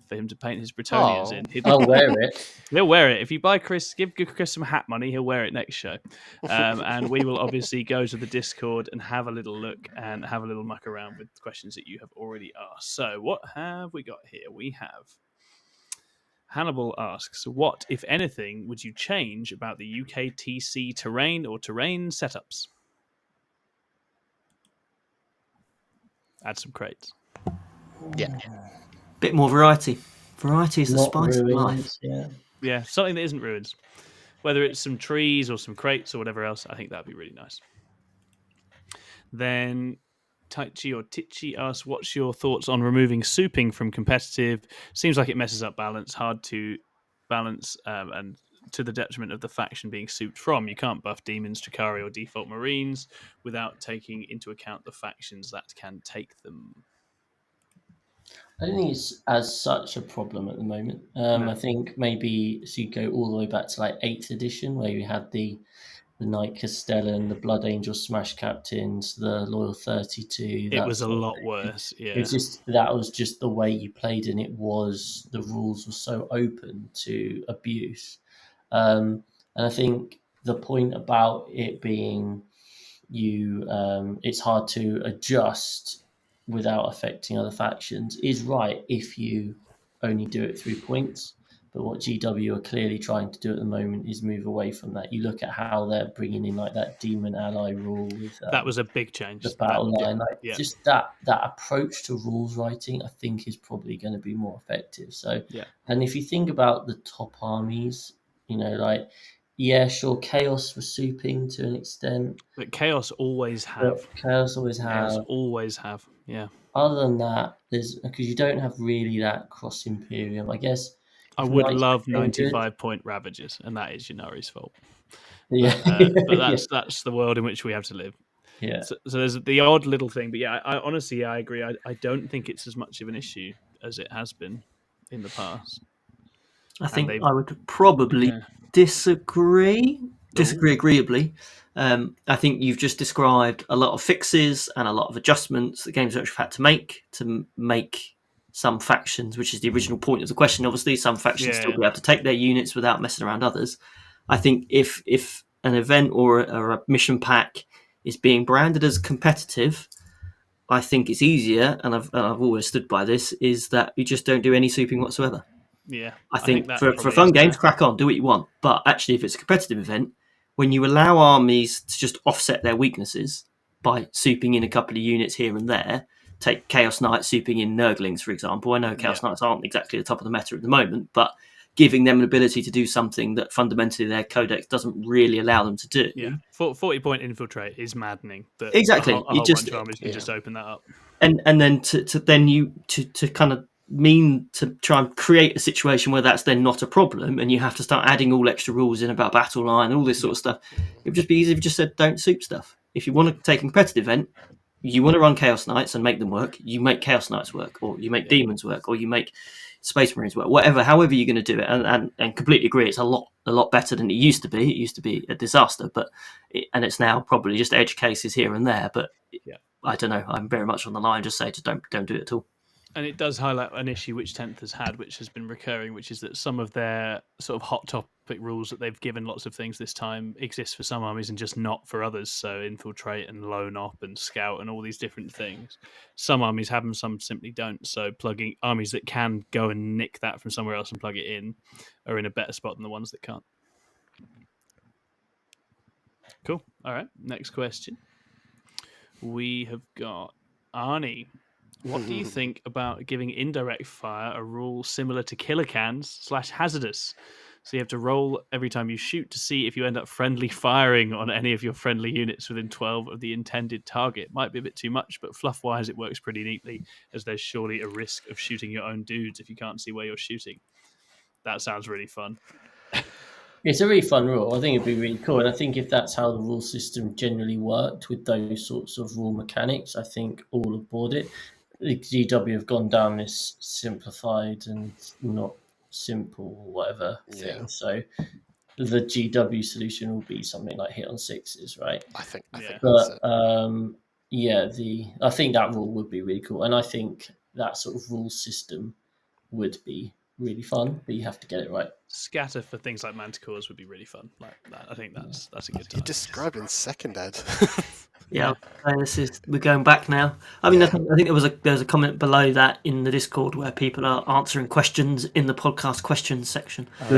for him to paint his Bretonians in. I'll wear it. He'll wear it. If you buy Chris, give Chris some hat money, he'll wear it next show. And we will obviously go to the Discord and have a little look and have a little muck around with questions that you have already asked. So what have we got here? We have Hannibal asks, what, if anything, would you change about the UKTC terrain or terrain setups? Add some crates. Yeah. Bit more variety. Variety is the spice of life. Yeah, something that isn't ruins. Whether it's some trees or some crates or whatever else, I think that'd be really nice. Then Taichi or Tichi asks, what's your thoughts on removing souping from competitive? Seems like it messes up balance, hard to balance, and to the detriment of the faction being souped from. You can't buff demons, Drakari, or default marines without taking into account the factions that can take them. I don't think it's as such a problem at the moment. No. I think maybe so you go all the way back to like 8th edition where you had the Knight Castellan, the Blood Angel Smash Captains, the Loyal 32. It was a lot worse. Yeah, it was just that was just the way you played, and it was the rules were so open to abuse. And I think the point about it being it's hard to adjust without affecting other factions is right if you only do it through points. But what GW are clearly trying to do at the moment is move away from that. You look at how they're bringing in like that demon ally rule with that was a big change. The battle line, just that approach to rules writing, I think is probably going to be more effective. So, and if you think about the top armies, sure, Chaos was souping to an extent, but Chaos always have. Yeah. Other than that, there's because you don't have really that cross Imperium. I guess I would love 95-point Ravagers, and that is Yunari's fault. Yeah, but that's the world in which we have to live. Yeah. So there's the odd little thing, but I honestly agree. I don't think it's as much of an issue as it has been in the past. I think I would probably disagree agreeably. I think you've just described a lot of fixes and a lot of adjustments that Games Workshop had to make some factions, which is the original point of the question. Obviously, some factions still be able to take their units without messing around others. I think if an event or a mission pack is being branded as competitive, I think it's easier, and I've always stood by this, is that you just don't do any souping whatsoever. Yeah, I think for fun games, crack on, do what you want. But actually, if it's a competitive event, when you allow armies to just offset their weaknesses by souping in a couple of units here and there, take Chaos Knights souping in Nurglings, for example. I know Chaos Knights aren't exactly the top of the meta at the moment, but giving them an ability to do something that fundamentally their codex doesn't really allow them to do. Yeah, 40-point infiltrate is maddening. That exactly, a whole bunch of armies can just open that up, and then to kind of mean to try and create a situation where that's then not a problem, and you have to start adding all extra rules in about battle line and all this sort of stuff. It would just be easy if you just said don't soup stuff. If you want to take a competitive event, you want to run Chaos Knights and make them work, you make Chaos Knights work, or you make Demons work, or you make Space Marines work, however you're going to do it. And completely agree, it's a lot better than it used to be. It used to be a disaster, and it's now probably just edge cases here and there. But I don't know. I'm very much on the line. Just say, just don't do it at all. And it does highlight an issue which 10th has had, which has been recurring, which is that some of their sort of hot topic rules that they've given lots of things this time exist for some armies and just not for others. So infiltrate and lone op and scout and all these different things. Some armies have them, some simply don't. So plugging armies that can go and nick that from somewhere else and plug it in are in a better spot than the ones that can't. Cool. All right. Next question. We have got Arnie. What do you think about giving indirect fire a rule similar to killer cans / hazardous? So you have to roll every time you shoot to see if you end up friendly firing on any of your friendly units within 12 of the intended target. Might be a bit too much, but fluff-wise it works pretty neatly, as there's surely a risk of shooting your own dudes if you can't see where you're shooting. That sounds really fun. It's a really fun rule. I think it'd be really cool. And I think if that's how the rule system generally worked with those sorts of rule mechanics, I think all aboard it. The GW have gone down this simplified and not simple or whatever thing. Yeah. So the GW solution will be something like hit on sixes, right? I think but that's it. I think that rule would be really cool. And I think that sort of rule system would be really fun, but you have to get it right. Scatter for things like manticores would be really fun. Like that, I think that's a good time. You described in second, Ed. Yeah, we're going back now. I mean, I think there was a comment below that in the Discord where people are answering questions in the podcast questions section. If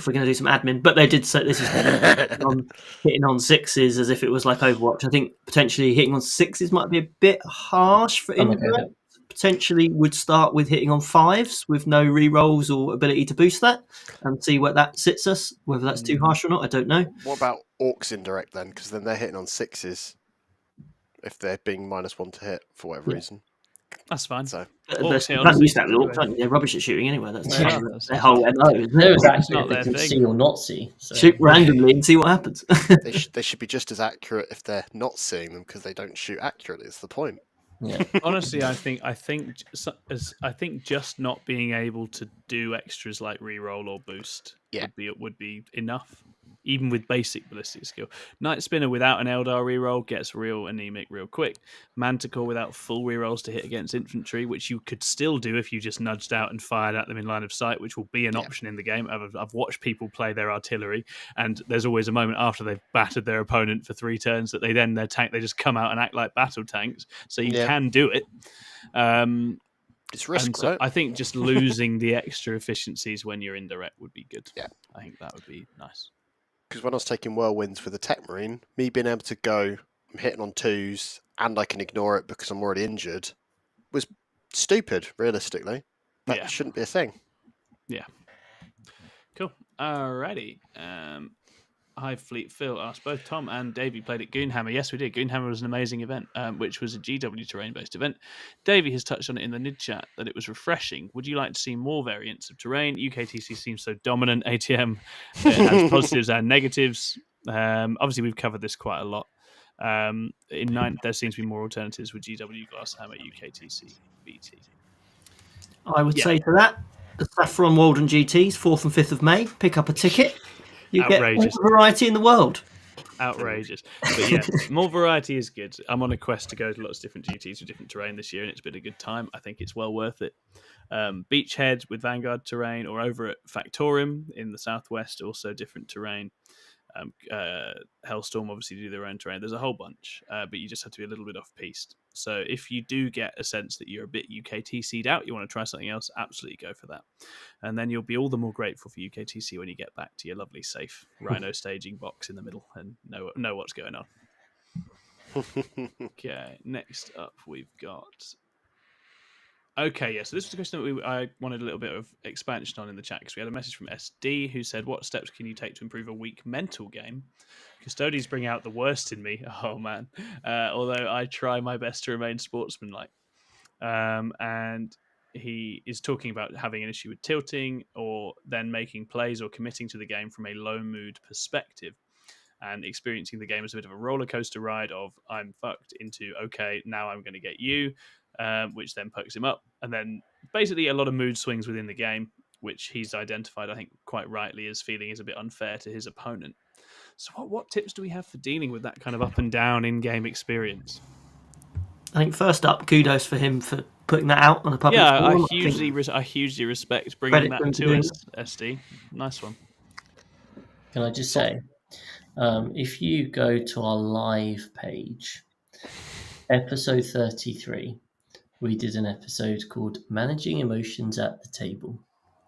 we're going to do some admin, but they did say this is hitting on sixes as if it was like Overwatch. I think potentially hitting on sixes might be a bit harsh for indirect. Potentially would start with hitting on fives with no re-rolls or ability to boost that and see where that sits us. Whether that's too harsh or not, I don't know. What about orcs indirect then? Because then they're hitting on sixes if they're being -1 to hit for whatever reason. That's fine. So can't use that with orcs. They're rubbish at shooting anyway. That's their whole MO. There is actually if they can see or not see. So. Shoot randomly and see what happens. they should be just as accurate if they're not seeing them because they don't shoot accurately. It's the point. Yeah. Honestly, I think just not being able to do extras like reroll or boost would be enough, even with basic ballistic skill. Night Spinner without an Eldar reroll gets real anemic real quick. Manticore without full rerolls to hit against infantry, which you could still do if you just nudged out and fired at them in line of sight, which will be an option in the game. I've watched people play their artillery, and there's always a moment after they've battered their opponent for 3 turns that they just come out and act like battle tanks. So you can do it. It's risk, so right? I think just losing the extra efficiencies when you're indirect would be good. Yeah, I think that would be nice. Because when I was taking whirlwinds with the Tech Marine, me being able to go, I'm hitting on 2s, and I can ignore it because I'm already injured, was stupid, realistically. That shouldn't be a thing. Yeah. Cool. Alrighty. Hive Fleet Phil asked, both Tom and Davey played at Goonhammer. Yes, we did. Goonhammer was an amazing event, which was a GW terrain-based event. Davey has touched on it in the NID chat that it was refreshing. Would you like to see more variants of terrain? UKTC seems so dominant. ATM has positives and negatives. Obviously, we've covered this quite a lot. In 9th, there seems to be more alternatives with GW, Glasshammer, UKTC, BT. I would say to that, the Saffron Walden GTs, 4th and 5th of May. Pick up a ticket. You Outrageous. Get all the variety in the world. Outrageous. But yeah, more variety is good. I'm on a quest to go to lots of different GTs with different terrain this year, and it's been a good time. I think it's well worth it. Beachhead with Vanguard terrain, or over at Factorum in the southwest, also different terrain. Hellstorm obviously do their own terrain. There's a whole bunch, but you just have to be a little bit off-piste. So if you do get a sense that you're a bit UKTC'd out, you want to try something else, absolutely go for that. And then you'll be all the more grateful for UKTC when you get back to your lovely, safe Rhino staging box in the middle and know what's going on. Okay, next up we've got... Okay, so this was a question that I wanted a little bit of expansion on in the chat, because we had a message from SD who said, what steps can you take to improve a weak mental game? Custodians bring out the worst in me. Oh, man. Although I try my best to remain sportsmanlike. And he is talking about having an issue with tilting or then making plays or committing to the game from a low mood perspective and experiencing the game as a bit of a roller coaster ride of I'm fucked into, okay, now I'm going to get you. Which then pokes him up. And then basically a lot of mood swings within the game, which he's identified, I think, quite rightly as feeling is a bit unfair to his opponent. So what tips do we have for dealing with that kind of up and down in-game experience? I think first up, kudos for him for putting that out on a public forum. I hugely respect bringing that to us, SD. Nice one. Can I just say, if you go to our live page, episode 33, we did an episode called Managing Emotions at the Table.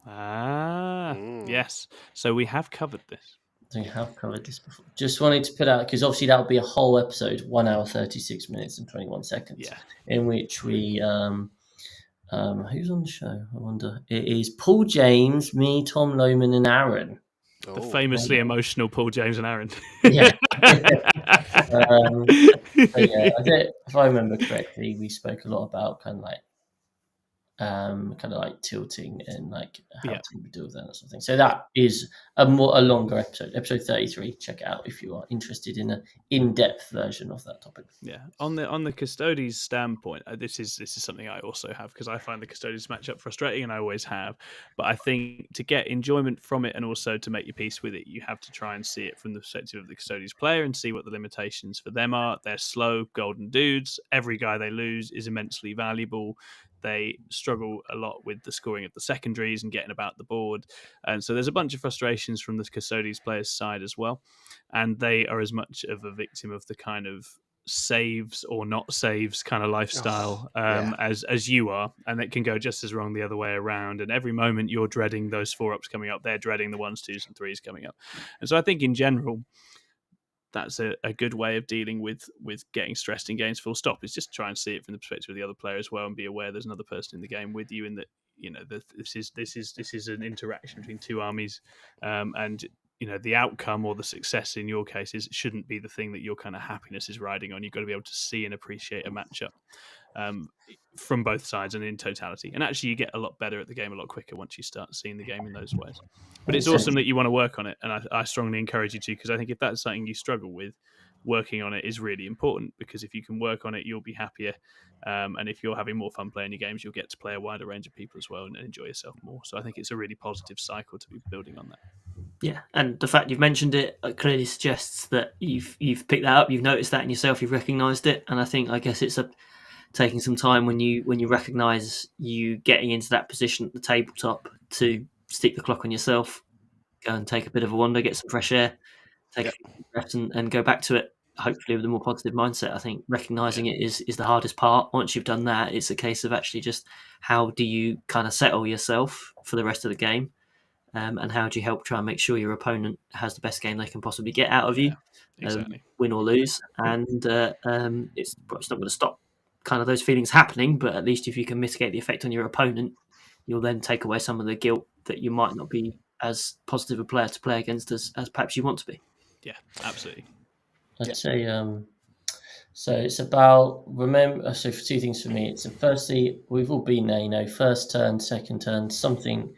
Yes. So we have covered this. We have covered this before. Just wanted to put out, because obviously that would be a whole episode, 1 hour, 36 minutes and 21 seconds, in which we, who's on the show? I wonder. It is Paul James, me, Tom Lohman, and Aaron. The famously emotional Paul James and Aaron. Yeah. If I remember correctly, we spoke a lot about kind of like tilting and like how to deal with that sort of thing. So that is a longer episode 33. Check it out if you are interested in an in-depth version of that topic. Yeah, on the Custodes standpoint, this is something I also have, because I find the Custodes matchup frustrating, and I always have. But I think to get enjoyment from it and also to make your peace with it, you have to try and see it from the perspective of the Custodes player and see what the limitations for them are. They're slow, golden dudes. Every guy they lose is immensely valuable. They struggle a lot with the scoring of the secondaries and getting about the board. And so there's a bunch of frustrations from the Custodes players' side as well. And they are as much of a victim of the kind of saves or not saves kind of lifestyle as you are. And it can go just as wrong the other way around. And every moment you're dreading those 4-ups coming up, they're dreading the 1s, 2s, and 3s coming up. And so I think in general, that's a good way of dealing with getting stressed in games, full stop. Is just try and see it from the perspective of the other player as well, and be aware there's another person in the game with you, and that this is an interaction between two armies, and the outcome or the success in your case shouldn't be the thing that your kind of happiness is riding on. You've got to be able to see and appreciate a matchup from both sides and in totality. And actually, you get a lot better at the game a lot quicker once you start seeing the game in those ways. But it's awesome that you want to work on it, and I strongly encourage you to, because I think if that's something you struggle with, working on it is really important, because if you can work on it, you'll be happier. And if you're having more fun playing your games, you'll get to play a wider range of people as well and enjoy yourself more. So I think it's a really positive cycle to be building on that. Yeah, and the fact you've mentioned it clearly suggests that you've picked that up, you've noticed that in yourself, you've recognised it, and I guess it's taking some time when you recognise you getting into that position at the tabletop to stick the clock on yourself, go and take a bit of a wander, get some fresh air, take a few breaths, and go back to it, hopefully with a more positive mindset. I think recognising it is the hardest part. Once you've done that, it's a case of actually just how do you kind of settle yourself for the rest of the game. And how do you help try and make sure your opponent has the best game they can possibly get out of you, exactly. Win or lose? And it's not going to stop kind of those feelings happening, but at least if you can mitigate the effect on your opponent, you'll then take away some of the guilt that you might not be as positive a player to play against as perhaps you want to be. Yeah, absolutely. I'd say so it's about so for two things for me. It's firstly, we've all been there, first turn, second turn, something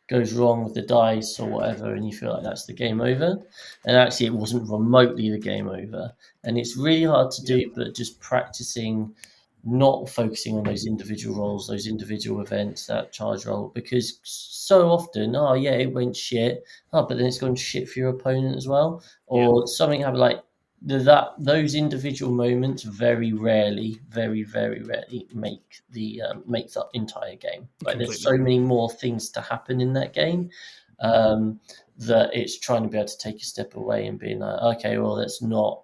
goes wrong with the dice or whatever, and you feel like that's the game over, and actually it wasn't remotely the game over. And it's really hard to do, but just practicing not focusing on those individual roles, those individual events, that charge roll, because so often, it went shit, but then it's gone shit for your opponent as well, or something happened like that. Those individual moments very rarely make the entire game. Like there's so many more things to happen in that game that it's trying to be able to take a step away and being like, okay, well, let's not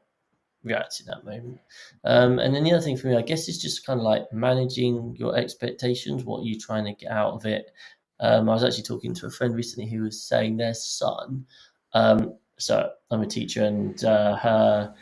react in that moment. And then the other thing for me, I guess, is just kind of like managing your expectations. What are you trying to get out of it? I was actually talking to a friend recently who was saying their son. So I'm a teacher, and her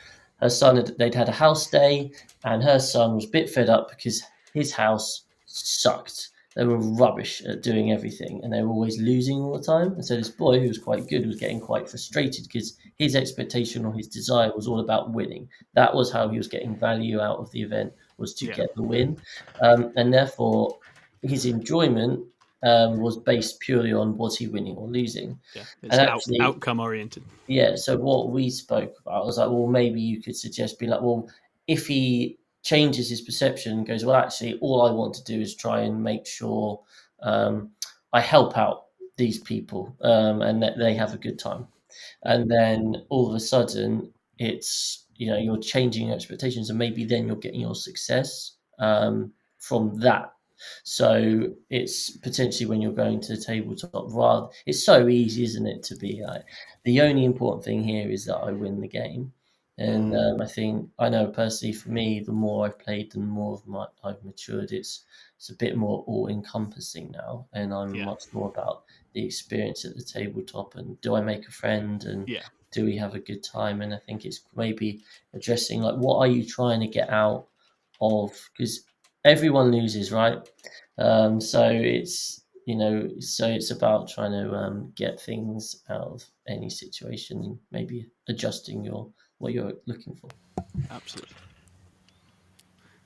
son they'd had a house day, and her son was a bit fed up because his house sucked. They were rubbish at doing everything, and they were always losing all the time. And so this boy, who was quite good, was getting quite frustrated because his expectation or his desire was all about winning. That was how he was getting value out of the event, was to get the win. And therefore, his enjoyment was based purely on was he winning or losing. Yeah, it's outcome oriented. Yeah, so what we spoke about was like, well, maybe you could suggest, be like, well, if he changes his perception and goes, well, actually, all I want to do is try and make sure I help out these people and that they have a good time. And then all of a sudden, it's, you're changing your expectations, and maybe then you're getting your success from that So it's potentially when you're going to the tabletop, it's so easy, isn't it, to be like, the only important thing here is that I win the game. And I know personally for me, the more I've played, the more I've matured. It's a bit more all-encompassing now, and I'm much more about the experience at the tabletop, and do I make a friend, and do we have a good time? And I think it's maybe addressing, like, what are you trying to get out of, because everyone loses, right? So it's it's about trying to get things out of any situation, and maybe adjusting what you're looking for. Absolutely.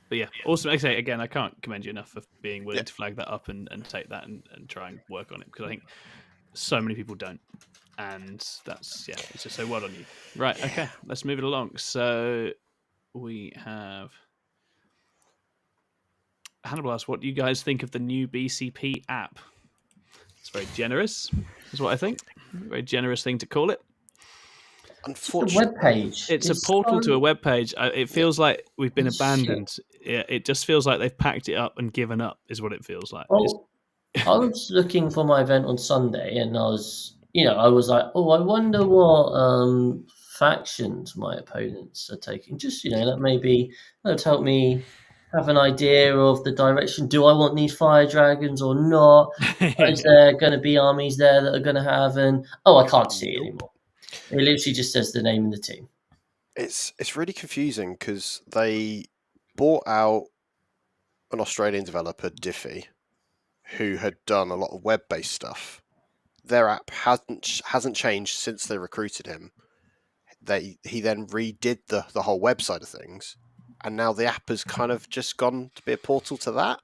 But yeah, awesome. Like I say, again, I can't commend you enough for being willing to flag that up and take that and try and work on it, because I think so many people don't. And that's, it's just so well on you. Right, okay, let's move it along. So we have Hannibal asks, what do you guys think of the new BCP app? It's very generous, is what I think. Very generous thing to call it. Unfortunately, it's a web page. It's a portal to a web page. It feels like we've been abandoned. It just feels like they've packed it up and given up, is what it feels like. Well, I was looking for my event on Sunday, and I was like, I wonder what factions my opponents are taking. Just, that maybe that'll help me have an idea of the direction. Do I want these fire dragons or not? Is there going to be armies there that are going to have I can't see it anymore. It literally just says the name of the team. It's really confusing because they bought out an Australian developer, Diffie, who had done a lot of web-based stuff. Their app hasn't changed since they recruited him. He then redid the whole web side of things, and now the app has kind of just gone to be a portal to that,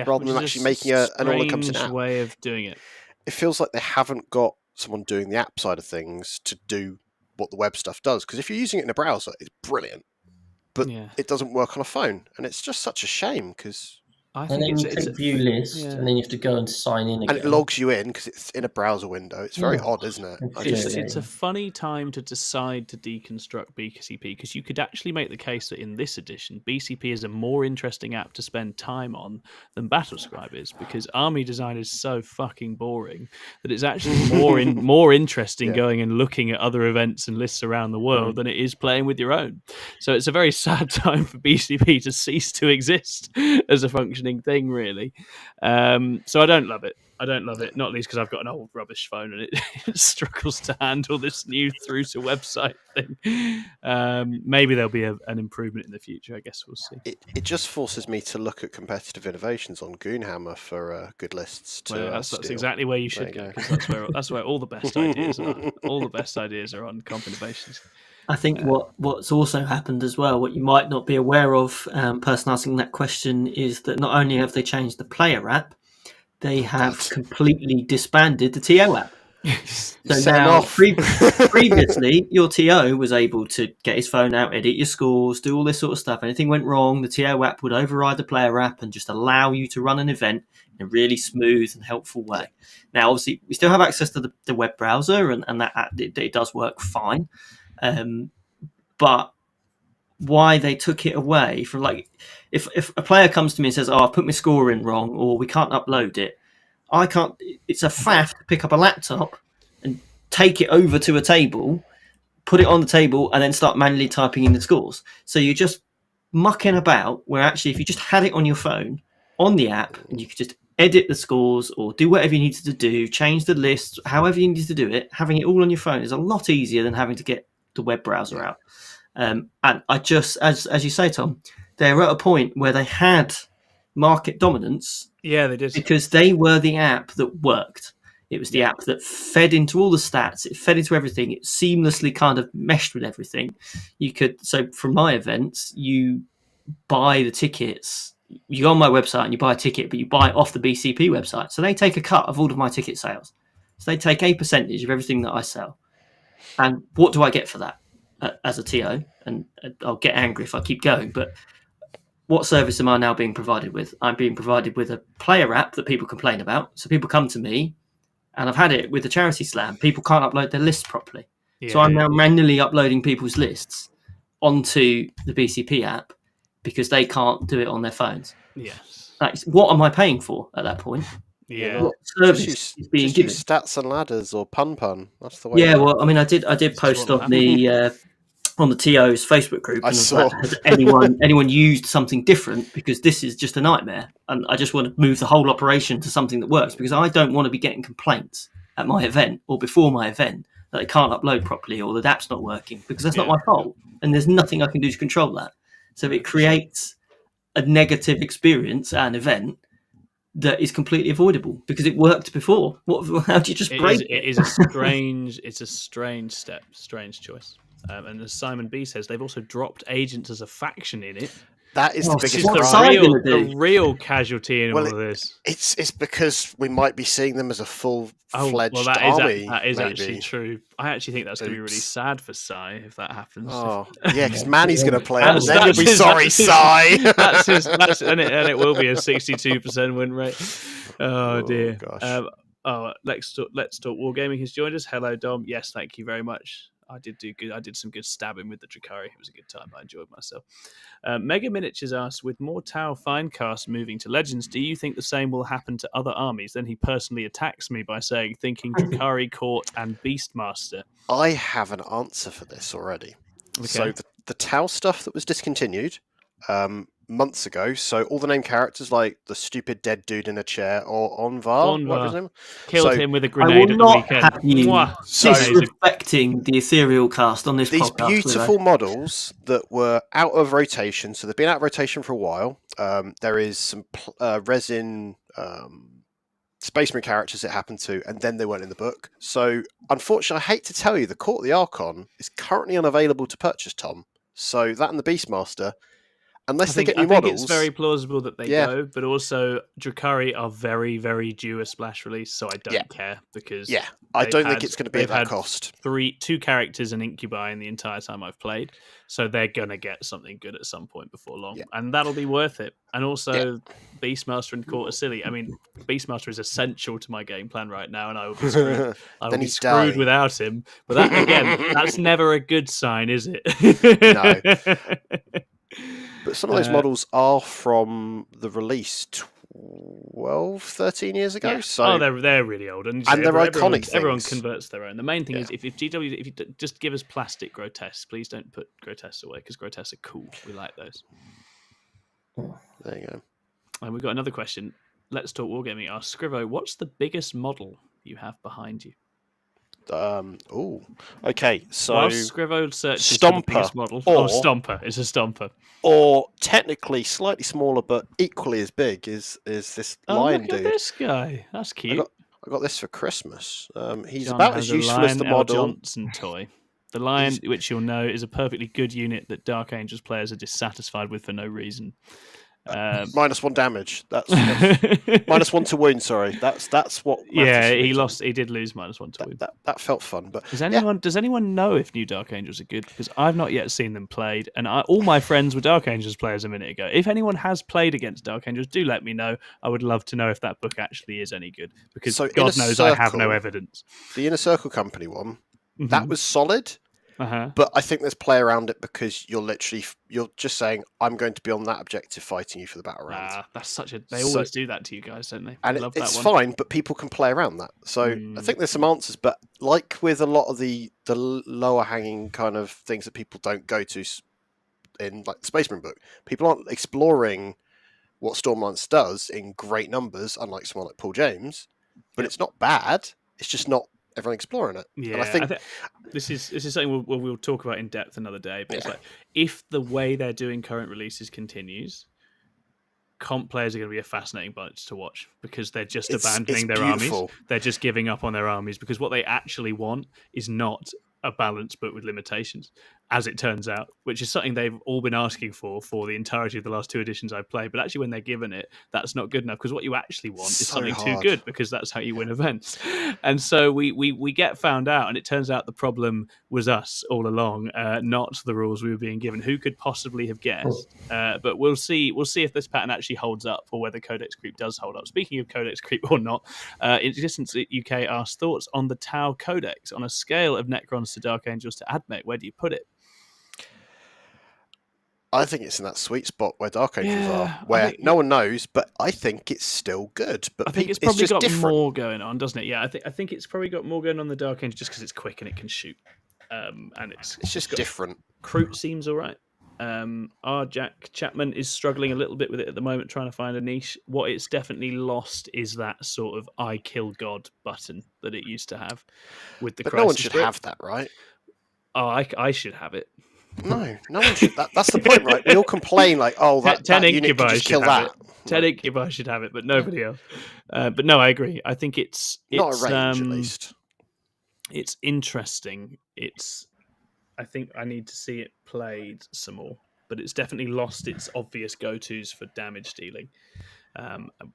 rather than actually making an all-encompassing app. Way of doing it. It feels like they haven't got someone doing the app side of things to do what the web stuff does. Because if you're using it in a browser, it's brilliant, but it doesn't work on a phone, and it's just such a shame because. And then you click view list, and then you have to go and sign in again. And it logs you in because it's in a browser window. It's very odd, isn't it? It's a funny time to decide to deconstruct BCP, because you could actually make the case that in this edition, BCP is a more interesting app to spend time on than Battlescribe is, because army design is so fucking boring that it's actually more interesting going and looking at other events and lists around the world than it is playing with your own. So it's a very sad time for BCP to cease to exist as a functioning thing, really. So I don't love it, not least because I've got an old rubbish phone and it struggles to handle this new through to website thing. Maybe there'll be an improvement in the future. I guess we'll see. It just forces me to look at competitive innovations on Goonhammer for good lists. That's exactly where you should go, because that's where all the best ideas are. All the best ideas are on comp innovations. I think what's also happened as well, what you might not be aware of, person asking that question, is that not only have they changed the player app, they have completely disbanded the TO app. So now, previously, your TO was able to get his phone out, edit your scores, do all this sort of stuff. Anything went wrong, the TO app would override the player app and just allow you to run an event in a really smooth and helpful way. Now, obviously, we still have access to the web browser, and that app, it does work fine. But why they took it away from, like, if a player comes to me and says, I put my score in wrong, or we can't upload it, it's a faff to pick up a laptop and take it over to a table, put it on the table, and then start manually typing in the scores. So you're just mucking about, where actually if you just had it on your phone, on the app, and you could just edit the scores or do whatever you needed to do, change the list, however you needed to do it, having it all on your phone is a lot easier than having to get the web browser out. And I just, as you say, Tom, they're at a point where they had market dominance. Yeah, they did. Because they were the app that worked. It was the app that fed into all the stats. It fed into everything. It seamlessly kind of meshed with everything. So from my events, you buy the tickets. You go on my website and you buy a ticket, but you buy it off the BCP website. So they take a cut of all of my ticket sales. So they take a percentage of everything that I sell. And what do I get for that as a TO? And I'll get angry if I keep going, but what service am I now being provided with? I'm being provided with a player app that people complain about. So people come to me, and I've had it with the charity slam. People can't upload their lists properly. Yeah. So I'm now manually uploading people's lists onto the BCP app because they can't do it on their phones. Yes. Like, what am I paying for at that point? Yeah. What service is being given? Use Stats and Ladders or Pun. That's the way. Yeah, well, I mean, I did post on the TO's Facebook group. I saw. Has anyone used something different? Because this is just a nightmare, and I just want to move the whole operation to something that works. Because I don't want to be getting complaints at my event or before my event that they can't upload properly or the app's not working, because that's not my fault, and there's nothing I can do to control that. So it creates a negative experience at an event that is completely avoidable because it worked before. How do you just break it? It is a strange. It's a strange step, strange choice. And as Simon B says, they've also dropped agents as a faction in it. That is the biggest the real casualty in all of this. It's because we might be seeing them as a full-fledged army. That is actually true. I actually think that's going to be really sad for Sai if that happens. Oh, yeah, because Manny's going to play it. Then you'll be sorry, Sai. And it will be a 62% win rate. Oh dear. Gosh. Let's talk Wargaming has joined us. Hello, Dom. Yes, thank you very much. I did do good. I did some good stabbing with the Drukhari. It was a good time. I enjoyed myself. Mega Miniatures asks, with more Tau Finecast moving to Legends, do you think the same will happen to other armies? Then he personally attacks me by saying, thinking Drukhari, Court, and Beastmaster. I have an answer for this already. Okay. So the Tau stuff that was discontinued months ago, so all the named characters like the stupid dead dude in a chair or Onvar, what was his name? Killed him with a grenade at the weekend. Have you disrespecting the Ethereal cast on this these podcast. These beautiful models that were out of rotation, so they've been out of rotation for a while. There is some resin Spaceman characters it happened to, and then they weren't in the book. So unfortunately, I hate to tell you, the Court of the Archon is currently unavailable to purchase, Tom. So that and the Beastmaster, unless they get new models. I think it's very plausible that they go, but also Drukhari are very, very due a splash release, so I don't care because I don't think it's going to be at that cost. Two characters and Incubi in the entire time I've played, so they're going to get something good at some point before long, and that'll be worth it. And also, Beastmaster and Court are silly. I mean, Beastmaster is essential to my game plan right now, and I will be screwed. I will be screwed without him. But that, again, that's never a good sign, is it? No. But some of those models are from the release 12, 13 years ago. Yeah. So they're really old, and they're iconic things. Everyone converts their own. The main thing is if you just give us plastic grotesques, please don't put grotesques away because grotesques are cool. We like those. There you go. And we've got another question. Let's talk Wargaming. Ask Scrivo, what's the biggest model you have behind you? Okay. So Scrivo searches Stomper, for the biggest model. Stomper. It's a Stomper. Or technically slightly smaller, but equally as big is this lion look dude. At this guy. That's cute. I got this for Christmas. He's John about as useful as the model. Johnson toy. The Lion, which you'll know, is a perfectly good unit that Dark Angels players are dissatisfied with for no reason. -1 damage. That's -1 to wound. Sorry, that's what. He did lose -1 to wound. That felt fun. But does anyone know if new Dark Angels are good? Because I've not yet seen them played, and all my friends were Dark Angels players a minute ago. If anyone has played against Dark Angels, do let me know. I would love to know if that book actually is any good. Because God knows I have no evidence. The Inner Circle Company one, that was solid. But I think there's play around it because you're just saying, I'm going to be on that objective fighting you for the battle round. That's they always do that to you guys, don't they? And it's fine, but people can play around that. So I think there's some answers, but like with a lot of the lower hanging kind of things that people don't go to in like the Spaceman book, people aren't exploring what Stormlance does in great numbers, unlike someone like Paul James, but it's not bad. It's just not everyone exploring it. Yeah, and I think this is something we'll talk about in depth another day. But it's like if the way they're doing current releases continues, comp players are going to be a fascinating bunch to watch because they're just abandoning their armies. They're just giving up on their armies because what they actually want is not a balanced book with limitations, as it turns out, which is something they've all been asking for the entirety of the last two editions I've played. But actually, when they're given it, that's not good enough because what you actually want is something too good because that's how you win events. And so we get found out, and it turns out the problem was us all along, not the rules we were being given. Who could possibly have guessed? But we'll see. We'll see if this pattern actually holds up or whether Codex Creep does hold up. Speaking of Codex Creep or not, Existence UK asked thoughts on the Tau Codex on a scale of Necrons to Dark Angels to Admech. Where do you put it? I think it's in that sweet spot where Dark Angels are, Yeah, where no one knows, but I think it's still good. But I think it's probably just got different. more going on, doesn't it? Yeah, I think it's probably got more going on the Dark Angel just because it's quick and it can shoot. And it's just different. Kroot seems all right. Our Jack Chapman is struggling a little bit with it at the moment, trying to find a niche. What it's definitely lost is that sort of "I kill God" button that it used to have with the. But Crisis no one should Grip. have that, right? Oh, I should have it. No one should. That's the point, right? We all complain like, "Oh, that unit can just kill that." 10 Incubi should have it, but nobody else. But no, I agree. I think it's not a range, at least. It's interesting. I think I need to see it played some more, but it's definitely lost its obvious go-tos for damage dealing.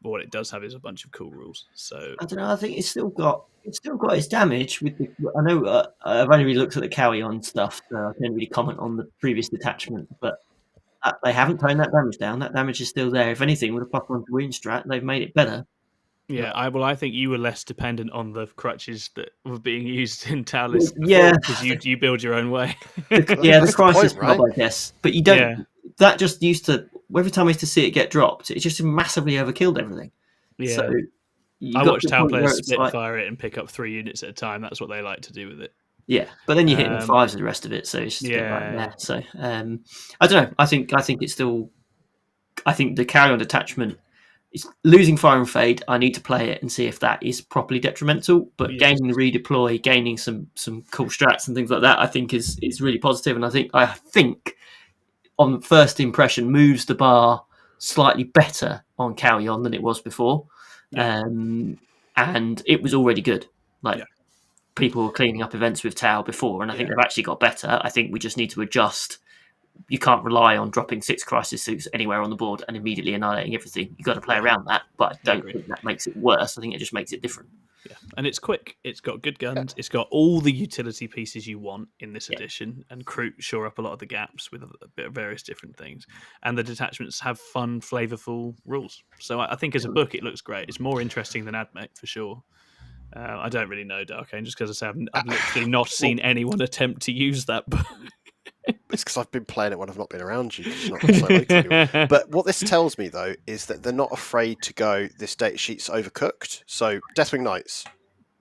What it does have is a bunch of cool rules. So I don't know. I think it's still got its damage. I know I've only really looked at the carry-on stuff, so I can't really comment on the previous detachment. But they haven't toned that damage down. That damage is still there. If anything, with a +1 to wound strat, they've made it better. Yeah, I think you were less dependent on the crutches that were being used in Talis. Yeah, because you build your own way. The crisis mob, I guess. But you don't. Yeah. That just used to. Every time I used to see it get dropped, it just massively overkilled everything. Yeah. So I watched Tau players spitfire it and pick up 3 units at a time. That's what they like to do with it. Yeah, but then you're hitting 5s with the rest of it, so it's just there. So I don't know. I think it's still. I think the carry-on detachment is losing Fire and Fade. I need to play it and see if that is properly detrimental. But gaining the redeploy, gaining some cool strats and things like that, I think is really positive. And I think on first impression moves the bar slightly better on carry-on than it was before. Yeah. And it was already good. People were cleaning up events with Tau before, and I think they've actually got better. I think we just need to adjust. You can't rely on dropping 6 crisis suits anywhere on the board and immediately annihilating everything. You've got to play around that, but I don't think that makes it worse. I think it just makes it different. Yeah, and it's quick. It's got good guns. It's got all the utility pieces you want in this edition, and Kroot shore up a lot of the gaps with a bit of various different things. And the detachments have fun, flavorful rules. So I think as a book, it looks great. It's more interesting than AdMech for sure. I don't really know Dark Angel, just because I say I've literally not seen anyone attempt to use that book. It's because I've been playing it when I've not been around you. It's not so local. But what this tells me, though, is that they're not afraid to go, this data sheet's overcooked. So Deathwing Knights,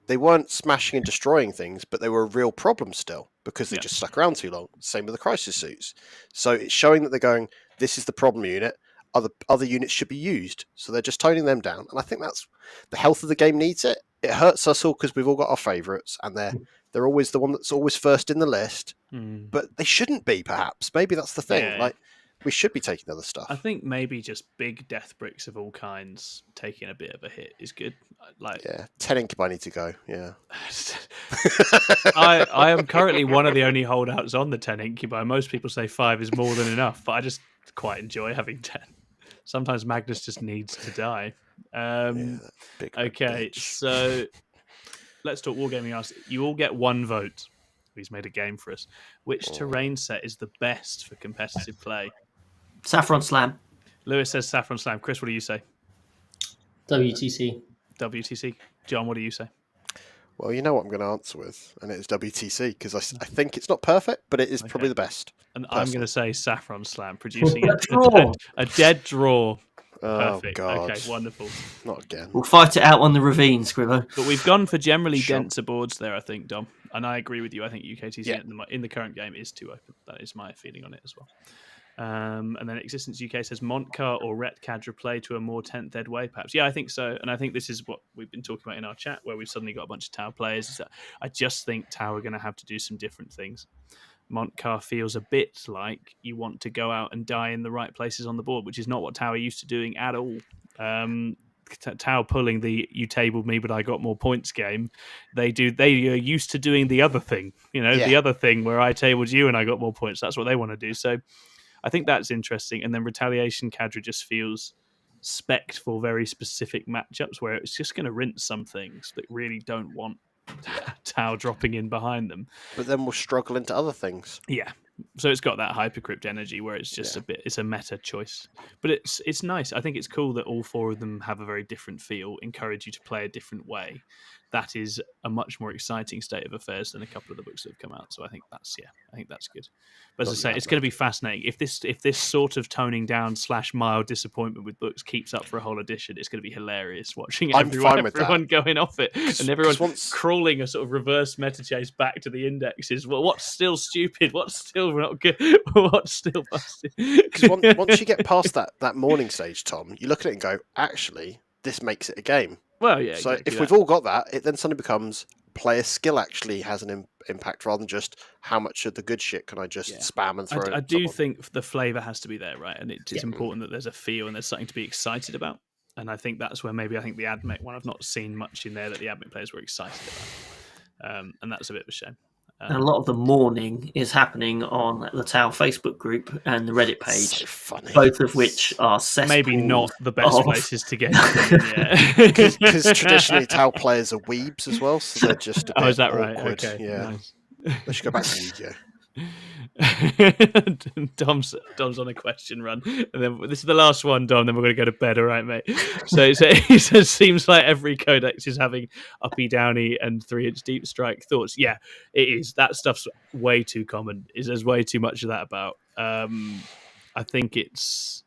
they weren't smashing and destroying things, but they were a real problem still because they just stuck around too long. Same with the crisis suits. So it's showing that they're going, this is the problem unit. Other units should be used. So they're just toning them down. And I think that's the health of the game needs it. It hurts us all because we've all got our favourites, and they're always the one that's always first in the list. But they shouldn't be, perhaps. Maybe that's the thing. Like, we should be taking other stuff. I think maybe just big death bricks of all kinds taking a bit of a hit is good. 10 Incubi need to go. Yeah. I am currently one of the only holdouts on the 10 Incubi. Most people say 5 is more than enough, but I just quite enjoy having 10. Sometimes Magnus just needs to die. Okay, so let's talk Wargaming Us. You all get 1 vote. He's made a game for us. Which terrain set is the best for competitive play? Saffron Slam. Lewis says Saffron Slam. Chris, what do you say? WTC. WTC. John, what do you say? Well, you know what I'm going to answer with, and it is WTC, because I think it's not perfect, but it is probably the best. And personally. I'm going to say Saffron Slam, producing a dead draw. Perfect. Oh, God. Okay, wonderful. Not again. We'll fight it out on the ravine, Scrivo. But we've gone for generally denser boards there, I think, Dom. And I agree with you. I think UKTC in the current game is too open. That is my feeling on it as well. And then Existence UK says Montcar or Ret Cadre play to a more 10th ed way, perhaps. Yeah, I think so. And I think this is what we've been talking about in our chat, where we've suddenly got a bunch of Tau players. Is that I just think Tau are going to have to do some different things. Montcar feels a bit like you want to go out and die in the right places on the board, which is not what Tau are used to doing at all. Tau pulling the "you tabled me, but I got more points" game. They are used to doing the other thing, the other thing where I tabled you and I got more points. That's what they want to do. So I think that's interesting. And then Retaliation Cadre just feels spec'd for very specific matchups where it's just going to rinse some things that really don't want Tau dropping in behind them. But then we'll struggle into other things. Yeah. So it's got that hypercrypt energy where it's just it's a meta choice. But it's nice. I think it's cool that all 4 of them have a very different feel, encourage you to play a different way. that is a much more exciting state of affairs than a couple of the books that have come out. So I think that's good. But as I say, it's going to be fascinating. If this sort of toning down / mild disappointment with books keeps up for a whole edition, it's going to be hilarious watching everyone going off it and everyone crawling a sort of reverse meta chase back to the indexes. Well, what's still stupid? What's still not good? What's still busted? Because once you get past that morning stage, Tom, you look at it and go, actually, this makes it a game. Well, yeah. So exactly if we've all got that, it then suddenly becomes player skill actually has an impact rather than just how much of the good shit can I just spam and throw. I do think the flavour has to be there, right? And it's important that there's a feel and there's something to be excited about. And I think that's where maybe I think the AdMech one, I've not seen much in there that the AdMech players were excited about. And that's a bit of a shame. And a lot of the mourning is happening on the Tau Facebook group and the Reddit page, so funny. Both of which are cesspools. Maybe not the best places to get because traditionally Tau players are weebs as well, so they're just a bit is that awkward. Right? Okay, yeah. Nice. They should go back to Yu-Gi-Oh! Dom's on a question run, and then this is the last one, Dom. Then we're going to go to bed, all right, mate? So he says, seems like every codex is having uppy, downy, and 3-inch deep strike thoughts. Yeah, it is. That stuff's way too common. There's way too much of that about. I think it's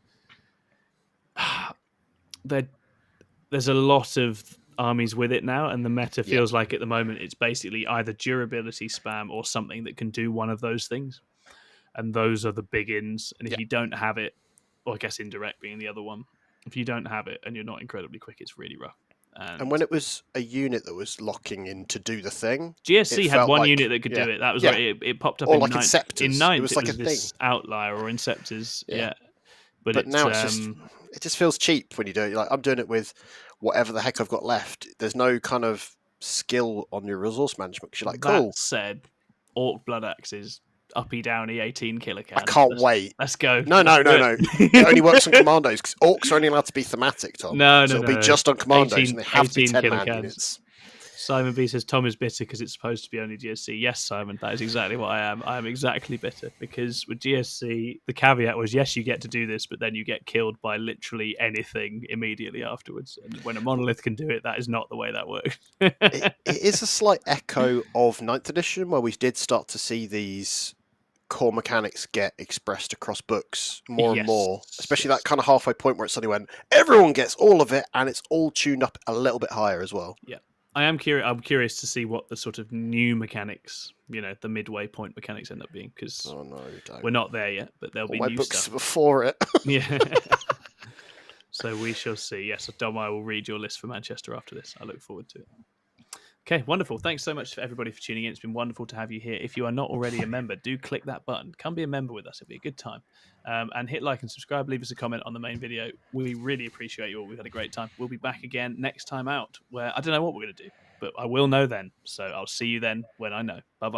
there's a lot of armies with it now, and the meta feels like at the moment it's basically either durability spam or something that can do one of those things, and those are the big ins. And if you don't have it, or I guess indirect being the other one, if you don't have it and you're not incredibly quick, it's really rough. And when it was a unit that was locking in to do the thing, GSC had one unit that could do it. That was right. It popped up or in like ninth. Inceptors. In ninth, it was like a this thing. Outlier or Inceptors. Yeah. But now it just feels cheap when you do it. You're like, I'm doing it with whatever the heck I've got left. There's no kind of skill on your resource management because you're like, cool. That said, Orc Blood Axes, uppy downy 18 kilocans. I can't wait. Let's go. No. It only works on commandos because orcs are only allowed to be thematic, Tom. No. It'll be just on commandos and they have to be 10-man units. Simon B says Tom is bitter because it's supposed to be only GSC. Yes, Simon, that is exactly what I am. I am exactly bitter because with GSC, the caveat was yes, you get to do this, but then you get killed by literally anything immediately afterwards. And when a monolith can do it, that is not the way that works. it is a slight echo of 9th edition where we did start to see these core mechanics get expressed across books more and more, especially that kind of halfway point where it suddenly went, everyone gets all of it and it's all tuned up a little bit higher as well. Yeah. I'm curious to see what the sort of new mechanics, the midway point mechanics end up being, because we're not there yet, but there'll be new books stuff before it. Yeah. So we shall see. Yes, Dom, I will read your list for Manchester after this. I look forward to it. Okay, wonderful. Thanks so much for everybody for tuning in. It's been wonderful to have you here. If you are not already a member, do click that button. Come be a member with us. It'll be a good time. And hit like and subscribe. Leave us a comment on the main video. We really appreciate you all. We've had a great time. We'll be back again next time out, where I don't know what we're going to do, but I will know then. So I'll see you then when I know. Bye-bye.